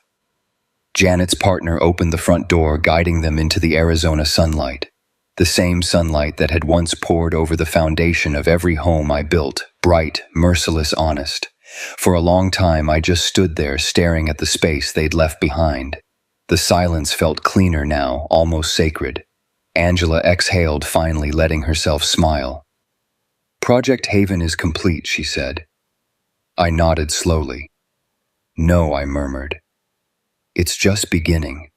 Speaker 1: Janet's partner opened the front door, guiding them into the Arizona sunlight. The same sunlight that had once poured over the foundation of every home I built, bright, merciless, honest. For a long time, I just stood there, staring at the space they'd left behind. The silence felt cleaner now, almost sacred. Angela exhaled, finally letting herself smile. "Project Haven is complete," she said. I nodded slowly. "No," I murmured. "It's just beginning."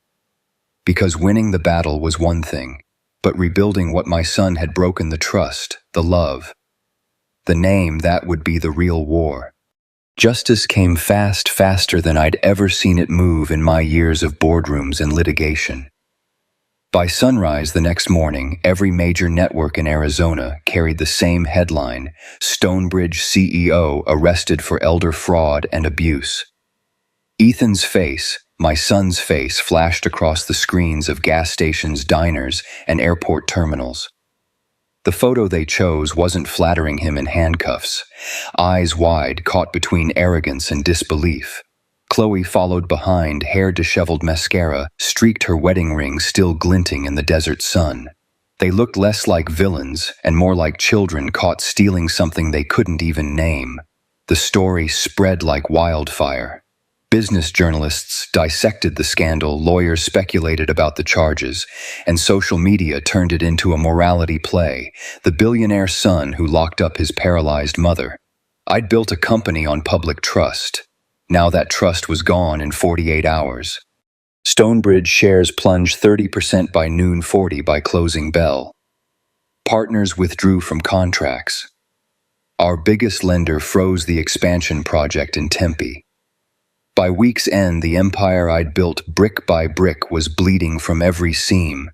Speaker 1: Because winning the battle was one thing, but rebuilding what my son had broken, the trust, the love, the name, that would be the real war. Justice came fast, faster than I'd ever seen it move in my years of boardrooms and litigation. By sunrise the next morning, every major network in Arizona carried the same headline: Stonebridge CEO arrested for elder fraud and abuse. Ethan's face, My son's face flashed across the screens of gas stations, diners, and airport terminals. The photo they chose wasn't flattering him in handcuffs, eyes wide, caught between arrogance and disbelief. Chloe followed behind, hair disheveled, mascara streaked her wedding ring still glinting in the desert sun. They looked less like villains and more like children caught stealing something they couldn't even name. The story spread like wildfire. Business journalists dissected the scandal, lawyers speculated about the charges, and social media turned it into a morality play, the billionaire son who locked up his paralyzed mother. I'd built a company on public trust. Now that trust was gone in 48 hours. Stonebridge shares plunged 30% by noon, 40 by closing bell. Partners withdrew from contracts. Our biggest lender froze the expansion project in Tempe. By week's end, the empire I'd built brick by brick was bleeding from every seam.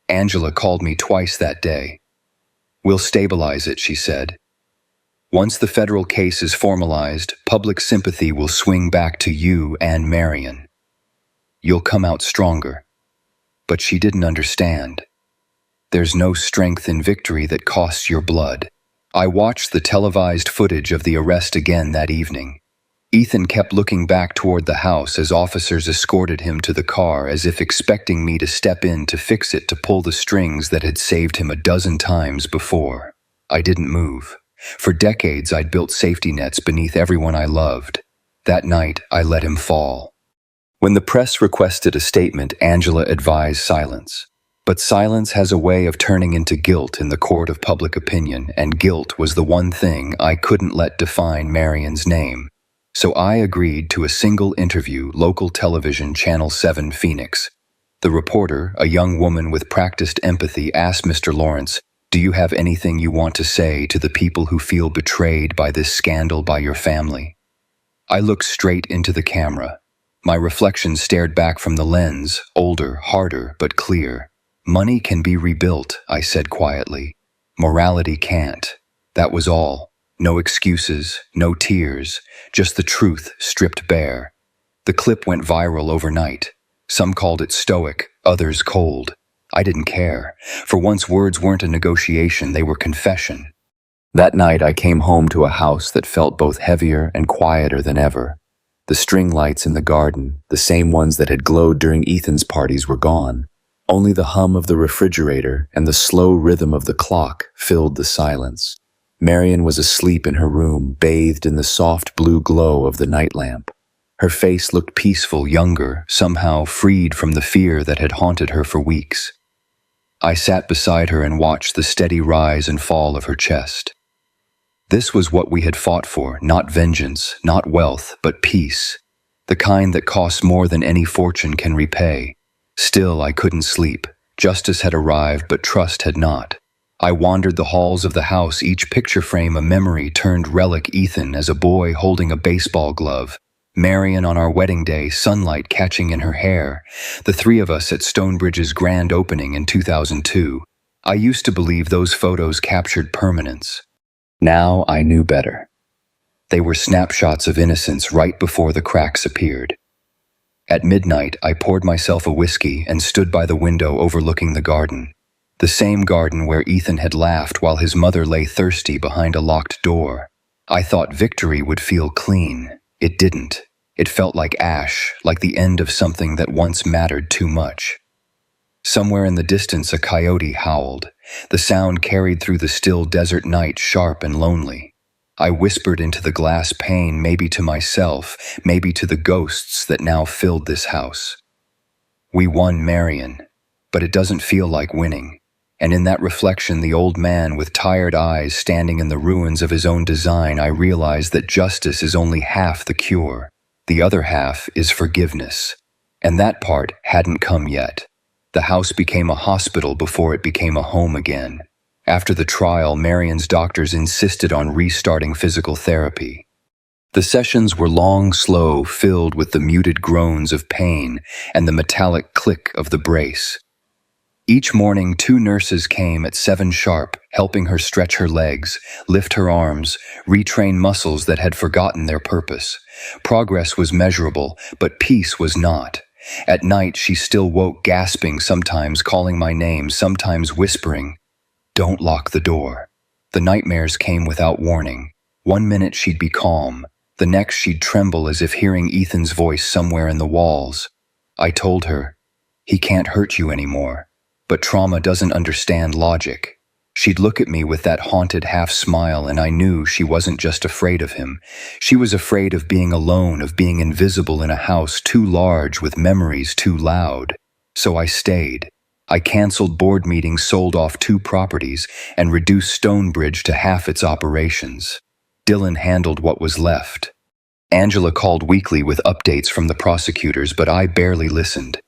Speaker 1: Angela called me twice that day. "We'll stabilize it," she said. "Once the federal case is formalized, public sympathy will swing back to you and Marion. You'll come out stronger." But she didn't understand. There's no strength in victory that costs your blood. I watched the televised footage of the arrest again that evening. Ethan kept looking back toward the house as officers escorted him to the car, as if expecting me to step in to fix it, to pull the strings that had saved him a dozen times before. I didn't move. For decades, I'd built safety nets beneath everyone I loved. That night, I let him fall. When the press requested a statement, Angela advised silence. But silence has a way of turning into guilt in the court of public opinion, and guilt was the one thing I couldn't let define Marion's name. So I agreed to a single interview, local television, Channel 7 Phoenix. The reporter, a young woman with practiced empathy, asked Mr. Lawrence, "Do you have anything you want to say to the people who feel betrayed by this scandal, by your family?" I looked straight into the camera. My reflection stared back from the lens, older, harder, but clear. "Money can be rebuilt," I said quietly. "Morality can't." That was all. No excuses, no tears, just the truth stripped bare. The clip went viral overnight. Some called it stoic, others cold. I didn't care. For once, words weren't a negotiation, they were confession. That night, I came home to a house that felt both heavier and quieter than ever. The string lights in the garden, the same ones that had glowed during Ethan's parties, were gone. Only the hum of the refrigerator and the slow rhythm of the clock filled the silence. Marion was asleep in her room, bathed in the soft blue glow of the night lamp. Her face looked peaceful, younger, somehow freed from the fear that had haunted her for weeks. I sat beside her and watched the steady rise and fall of her chest. This was what we had fought for, not vengeance, not wealth, but peace. The kind that costs more than any fortune can repay. Still, I couldn't sleep. Justice had arrived, but trust had not. I wandered the halls of the house, each picture frame a memory turned relic. Ethan as a boy holding a baseball glove. Marion on our wedding day, sunlight catching in her hair. The three of us at Stonebridge's grand opening in 2002. I used to believe those photos captured permanence. Now I knew better. They were snapshots of innocence right before the cracks appeared. At midnight, I poured myself a whiskey and stood by the window overlooking the garden. The same garden where Ethan had laughed while his mother lay thirsty behind a locked door. I thought victory would feel clean. It didn't. It felt like ash, like the end of something that once mattered too much. Somewhere in the distance, a coyote howled. The sound carried through the still desert night, sharp and lonely. I whispered into the glass pane, maybe to myself, maybe to the ghosts that now filled this house. We won, Marion, but it doesn't feel like winning. And in that reflection, the old man with tired eyes standing in the ruins of his own design, I realized that justice is only half the cure. The other half is forgiveness. And that part hadn't come yet. The house became a hospital before it became a home again. After the trial, Marion's doctors insisted on restarting physical therapy. The sessions were long, slow, filled with the muted groans of pain and the metallic click of the brace. Each morning, 2 nurses came at 7 sharp, helping her stretch her legs, lift her arms, retrain muscles that had forgotten their purpose. Progress was measurable, but peace was not. At night, she still woke gasping, sometimes calling my name, sometimes whispering, "Don't lock the door." The nightmares came without warning. One minute she'd be calm, the next she'd tremble as if hearing Ethan's voice somewhere in the walls. I told her, "He can't hurt you anymore." But trauma doesn't understand logic. She'd look at me with that haunted half smile, and I knew she wasn't just afraid of him. She was afraid of being alone, of being invisible in a house too large with memories too loud. So I stayed. I canceled board meetings, sold off 2 properties, and reduced Stonebridge to half its operations. Dylan handled what was left. Angela called weekly with updates from the prosecutors, but I barely listened.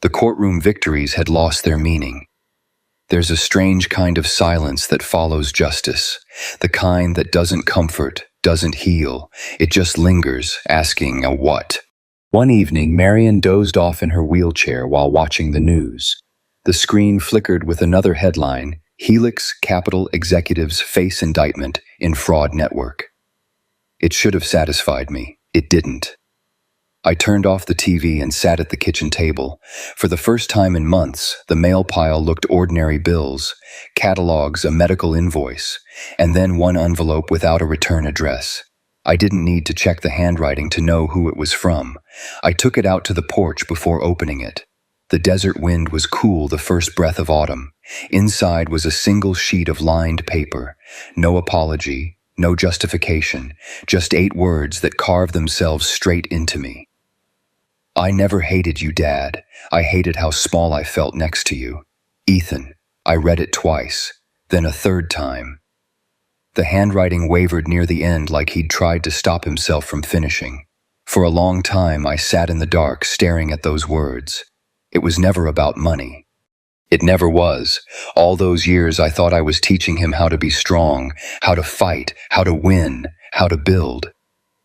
Speaker 1: The courtroom victories had lost their meaning. There's a strange kind of silence that follows justice, the kind that doesn't comfort, doesn't heal, it just lingers, asking a what. One evening, Marion dozed off in her wheelchair while watching the news. The screen flickered with another headline, "Helix Capital Executives Face Indictment in Fraud Network." It should have satisfied me. It didn't. I turned off the TV and sat at the kitchen table. For the first time in months, the mail pile looked ordinary bills, catalogs, a medical invoice, and then one envelope without a return address. I didn't need to check the handwriting to know who it was from. I took it out to the porch before opening it. The desert wind was cool, the first breath of autumn. Inside was a single sheet of lined paper. No apology, no justification, just 8 words that carved themselves straight into me. "I never hated you, Dad. I hated how small I felt next to you. Ethan." I read it twice, then a third time. The handwriting wavered near the end, like he'd tried to stop himself from finishing. For a long time, I sat in the dark, staring at those words. It was never about money. It never was. All those years, I thought I was teaching him how to be strong, how to fight, how to win, how to build.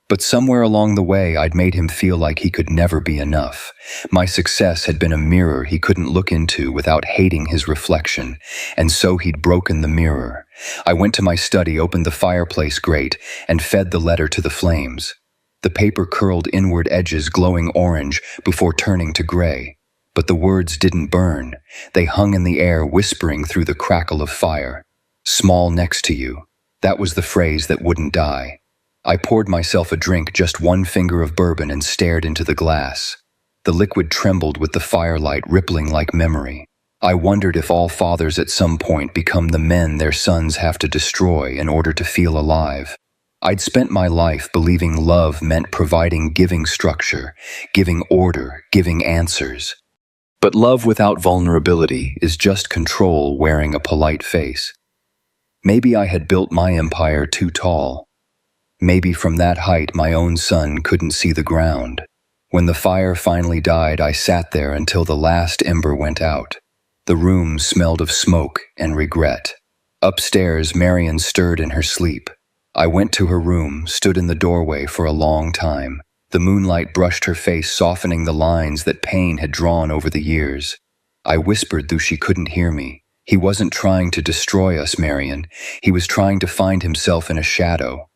Speaker 1: But somewhere along the way, I'd made him feel like he could never be enough. My success had been a mirror he couldn't look into without hating his reflection, and so he'd broken the mirror. I went to my study, opened the fireplace grate, and fed the letter to the flames. The paper curled inward, edges glowing orange before turning to gray. But the words didn't burn. They hung in the air, whispering through the crackle of fire. "Small next to you." That was the phrase that wouldn't die. I poured myself a drink, just 1 finger of bourbon, and stared into the glass. The liquid trembled with the firelight, rippling like memory. I wondered if all fathers at some point become the men their sons have to destroy in order to feel alive. I'd spent my life believing love meant providing, giving structure, giving order, giving answers. But love without vulnerability is just control wearing a polite face. Maybe I had built my empire too tall. Maybe from that height my own son couldn't see the ground. When the fire finally died, I sat there until the last ember went out. The room smelled of smoke and regret. Upstairs, Marion stirred in her sleep. I went to her room, stood in the doorway for a long time. The moonlight brushed her face, softening the lines that pain had drawn over the years. I whispered, though she couldn't hear me. "He wasn't trying to destroy us, Marion. He was trying to find himself in a shadow."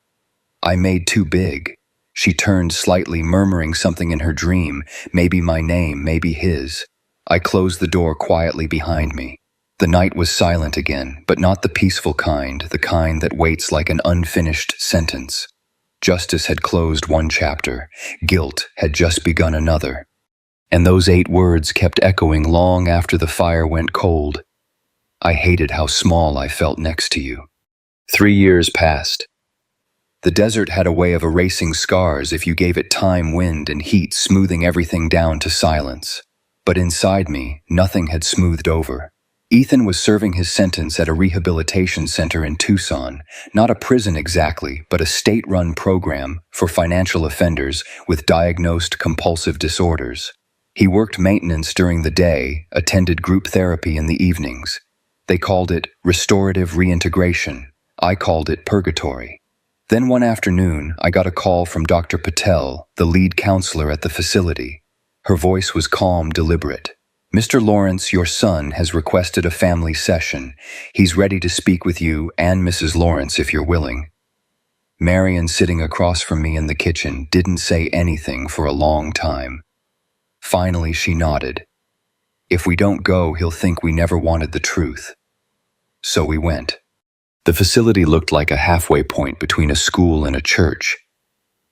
Speaker 1: I made too big. She turned slightly, murmuring something in her dream, maybe my name, maybe his. I closed the door quietly behind me. The night was silent again, but not the peaceful kind, the kind that waits like an unfinished sentence. Justice had closed one chapter. Guilt had just begun another. And those 8 words kept echoing long after the fire went cold. I hated how small I felt next to you. 3 years passed. The desert had a way of erasing scars if you gave it time, wind, and heat, smoothing everything down to silence. But inside me, nothing had smoothed over. Ethan was serving his sentence at a rehabilitation center in Tucson, not a prison exactly, but a state-run program for financial offenders with diagnosed compulsive disorders. He worked maintenance during the day, attended group therapy in the evenings. They called it restorative reintegration. I called it purgatory. Then one afternoon, I got a call from Dr. Patel, the lead counselor at the facility. Her voice was calm, deliberate. Mr. Lawrence, your son, has requested a family session. He's ready to speak with you and Mrs. Lawrence if you're willing. Marion, sitting across from me in the kitchen, didn't say anything for a long time. Finally, she nodded. If we don't go, he'll think we never wanted the truth. So we went. The facility looked like a halfway point between a school and a church.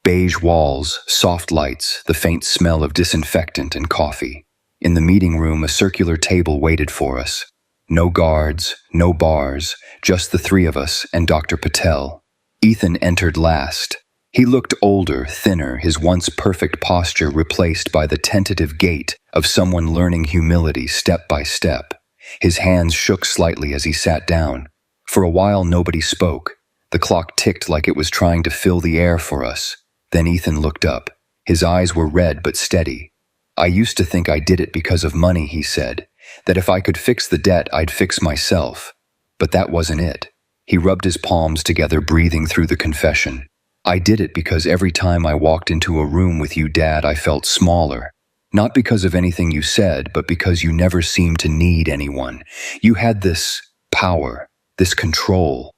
Speaker 1: Beige walls, soft lights, the faint smell of disinfectant and coffee. In the meeting room, a circular table waited for us. No guards, no bars, just the three of us and Dr. Patel. Ethan entered last. He looked older, thinner, his once perfect posture replaced by the tentative gait of someone learning humility step by step. His hands shook slightly as he sat down. For a while, nobody spoke. The clock ticked like it was trying to fill the air for us. Then Ethan looked up. His eyes were red but steady. I used to think I did it because of money, he said. That if I could fix the debt, I'd fix myself. But that wasn't it. He rubbed his palms together, breathing through the confession. I did it because every time I walked into a room with you, Dad, I felt smaller. Not because of anything you said, but because you never seemed to need anyone. You had this power, this control.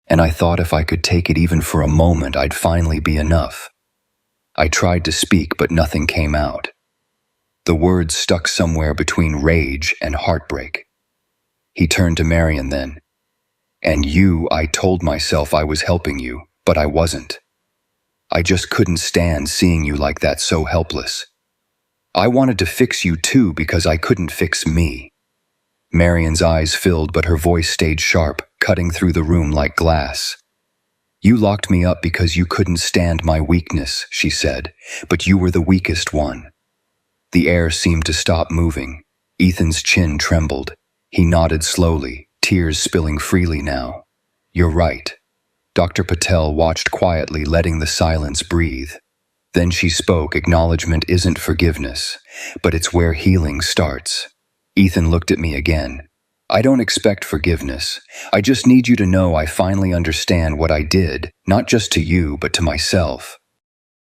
Speaker 1: And I thought if I could take it even for a moment, I'd finally be enough. I tried to speak, but nothing came out. The words stuck somewhere between rage and heartbreak. He turned to Marion then. And you, I told myself I was helping you, but I wasn't. I just couldn't stand seeing you like that, so helpless. I wanted to fix you too because I couldn't fix me. Marion's eyes filled, but her voice stayed sharp, cutting through the room like glass. You locked me up because you couldn't stand my weakness, she said, but you were the weakest one. The air seemed to stop moving. Ethan's chin trembled. He nodded slowly, tears spilling freely now. You're right. Dr. Patel watched quietly, letting the silence breathe. Then she spoke. Acknowledgement isn't forgiveness, but it's where healing starts. Ethan looked at me again. I don't expect forgiveness. I just need you to know I finally understand what I did, not just to you, but to myself.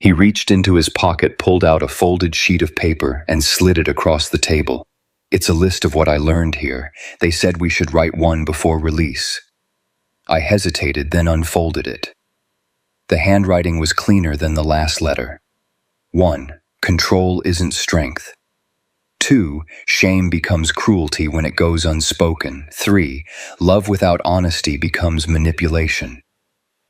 Speaker 1: He reached into his pocket, pulled out a folded sheet of paper, and slid it across the table. It's a list of what I learned here. They said we should write one before release. I hesitated, then unfolded it. The handwriting was cleaner than the last letter. 1. Control isn't strength. 2. Shame becomes cruelty when it goes unspoken. 3. Love without honesty becomes manipulation.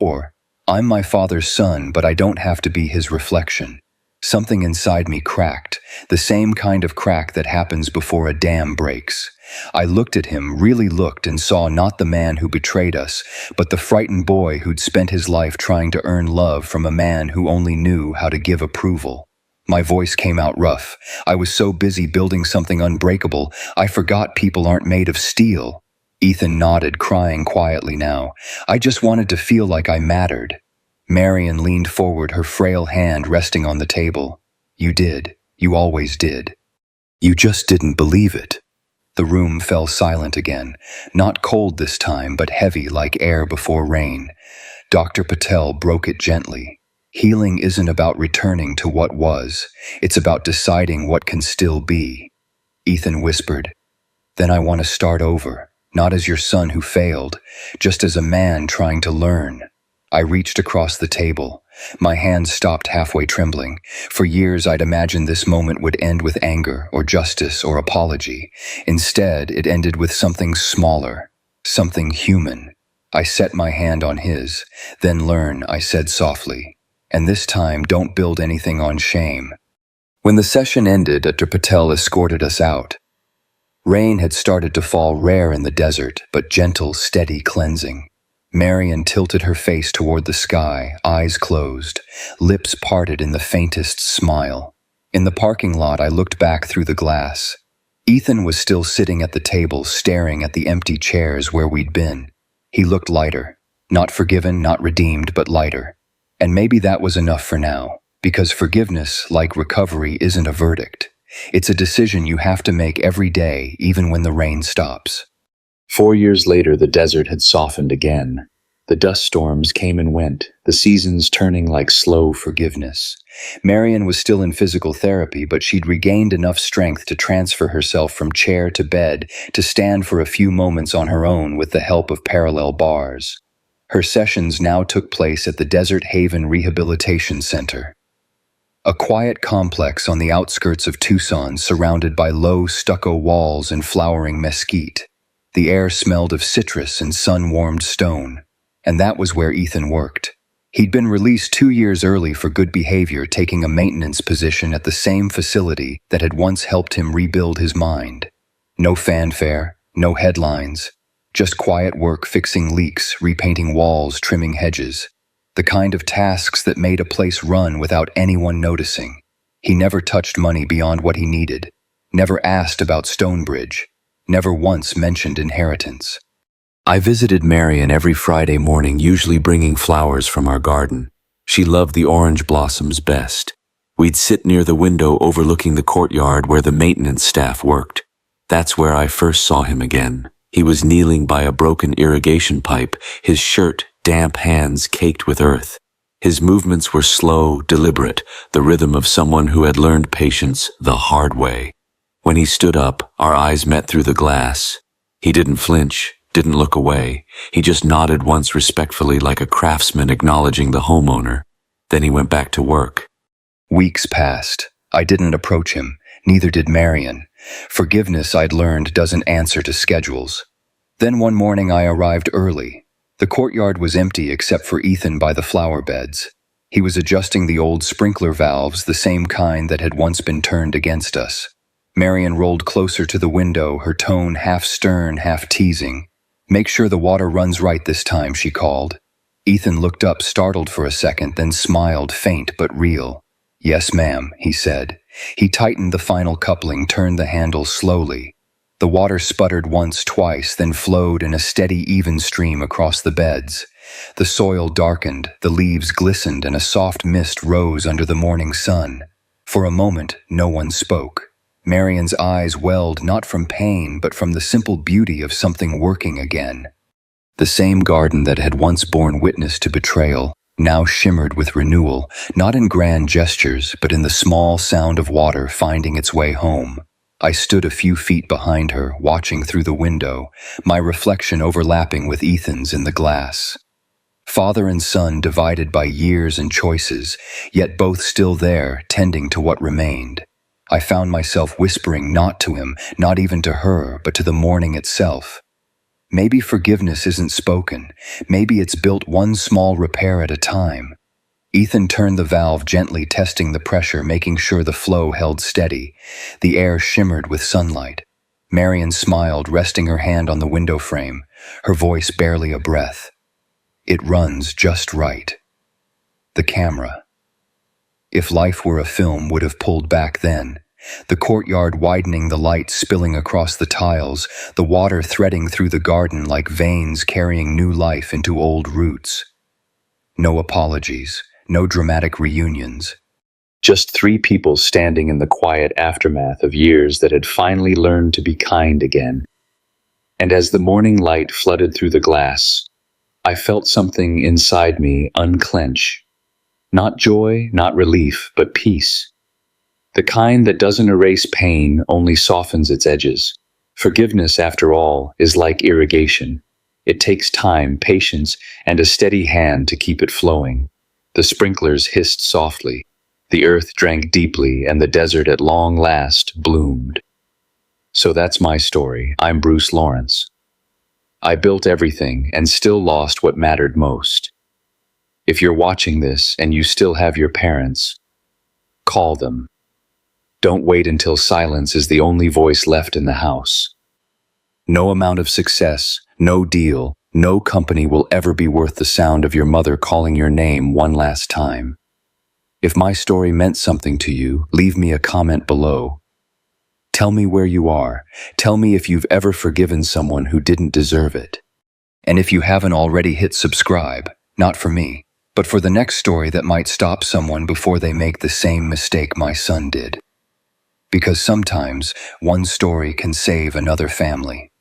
Speaker 1: Or, I'm my father's son, but I don't have to be his reflection. Something inside me cracked, the same kind of crack that happens before a dam breaks. I looked at him, really looked, and saw not the man who betrayed us, but the frightened boy who'd spent his life trying to earn love from a man who only knew how to give approval. My voice came out rough. I was so busy building something unbreakable, I forgot people aren't made of steel. Ethan nodded, crying quietly now. I just wanted to feel like I mattered. Marion leaned forward, her frail hand resting on the table. You did. You always did. You just didn't believe it. The room fell silent again, not cold this time, but heavy like air before rain. Dr. Patel broke it gently. Healing isn't about returning to what was. It's about deciding what can still be. Ethan whispered, Then I want to start over. Not as your son who failed, just as a man trying to learn. I reached across the table. My hands stopped halfway, trembling. For years I'd imagined this moment would end with anger or justice or apology. Instead, it ended with something smaller, something human. I set my hand on his. Then learn, I said softly. And this time, don't build anything on shame. When the session ended, Dr. Patel escorted us out. Rain had started to fall, rare in the desert, but gentle, steady cleansing. Marion tilted her face toward the sky, eyes closed, lips parted in the faintest smile. In the parking lot, I looked back through the glass. Ethan was still sitting at the table, staring at the empty chairs where we'd been. He looked lighter. Not forgiven, not redeemed, but lighter. And maybe that was enough for now, because forgiveness, like recovery, isn't a verdict. It's a decision you have to make every day, even when the rain stops.
Speaker 2: 4 years later, the desert had softened again.
Speaker 1: The dust storms came and went, the seasons turning like slow forgiveness. Marion was still in physical therapy, but she'd regained enough strength to transfer herself from chair to bed, to stand for a few moments on her own with the help of parallel bars. Her sessions now took place at the Desert Haven Rehabilitation Center, a quiet complex on the outskirts of Tucson surrounded by low stucco walls and flowering mesquite. The air smelled of citrus and sun-warmed stone. And that was where Ethan worked. He'd been released 2 years early for good behavior, taking a maintenance position at the same facility that had once helped him rebuild his mind. No fanfare, no headlines, just quiet work fixing leaks, repainting walls, trimming hedges. The kind of tasks that made a place run without anyone noticing. He never touched money beyond what he needed, never asked about Stonebridge, never once mentioned inheritance. I visited Marion every Friday morning, usually bringing flowers from our garden. She loved the orange blossoms best. We'd sit near the window overlooking the courtyard where the maintenance staff worked. That's where I first saw him again. He was kneeling by a broken irrigation pipe, his shirt, damp hands caked with earth. His movements were slow, deliberate, the rhythm of someone who had learned patience the hard way. When he stood up, our eyes met through the glass. He didn't flinch. Didn't look away. He just nodded once respectfully like a craftsman acknowledging the homeowner. Then he went back to work. Weeks passed. I didn't approach him. Neither did Marion. Forgiveness, I'd learned, doesn't answer to schedules. Then one morning I arrived early. The courtyard was empty except for Ethan by the flower beds. He was adjusting the old sprinkler valves, the same kind that had once been turned against us. Marion rolled closer to the window, her tone half stern, half teasing. "Make sure the water runs right this time," she called. Ethan looked up, startled for a second, then smiled, faint but real. "Yes, ma'am," he said. He tightened the final coupling, turned the handle slowly. The water sputtered once, twice, then flowed in a steady, even stream across the beds. The soil darkened, the leaves glistened, and a soft mist rose under the morning sun. For a moment, no one spoke. Marion's eyes welled not from pain, but from the simple beauty of something working again. The same garden that had once borne witness to betrayal now shimmered with renewal, not in grand gestures, but in the small sound of water finding its way home. I stood a few feet behind her, watching through the window, my reflection overlapping with Ethan's in the glass. Father and son divided by years and choices, yet both still there, tending to what remained. I found myself whispering not to him, not even to her, but to the morning itself. Maybe forgiveness isn't spoken. Maybe it's built one small repair at a time. Ethan turned the valve gently, testing the pressure, making sure the flow held steady. The air shimmered with sunlight. Marion smiled, resting her hand on the window frame, her voice barely a breath. "It runs just right." The camera. If life were a film, would have pulled back then. The courtyard widening, the light spilling across the tiles, the water threading through the garden like veins carrying new life into old roots. No apologies, no dramatic reunions. Just 3 people standing in the quiet aftermath of years that had finally learned to be kind again. And as the morning light flooded through the glass, I felt something inside me unclench. Not joy, not relief, but peace. The kind that doesn't erase pain, only softens its edges. Forgiveness, after all, is like irrigation. It takes time, patience, and a steady hand to keep it flowing. The sprinklers hissed softly. The earth drank deeply, and the desert at long last bloomed. So that's my story. I'm Bruce Lawrence. I built everything and still lost what mattered most. If you're watching this and you still have your parents, call them. Don't wait until silence is the only voice left in the house. No amount of success, no deal, no company will ever be worth the sound of your mother calling your name one last time. If my story meant something to you, leave me a comment below. Tell me where you are. Tell me if you've ever forgiven someone who didn't deserve it. And if you haven't already, hit subscribe, not for me, but for the next story that might stop someone before they make the same mistake my son did. Because sometimes one story can save another family.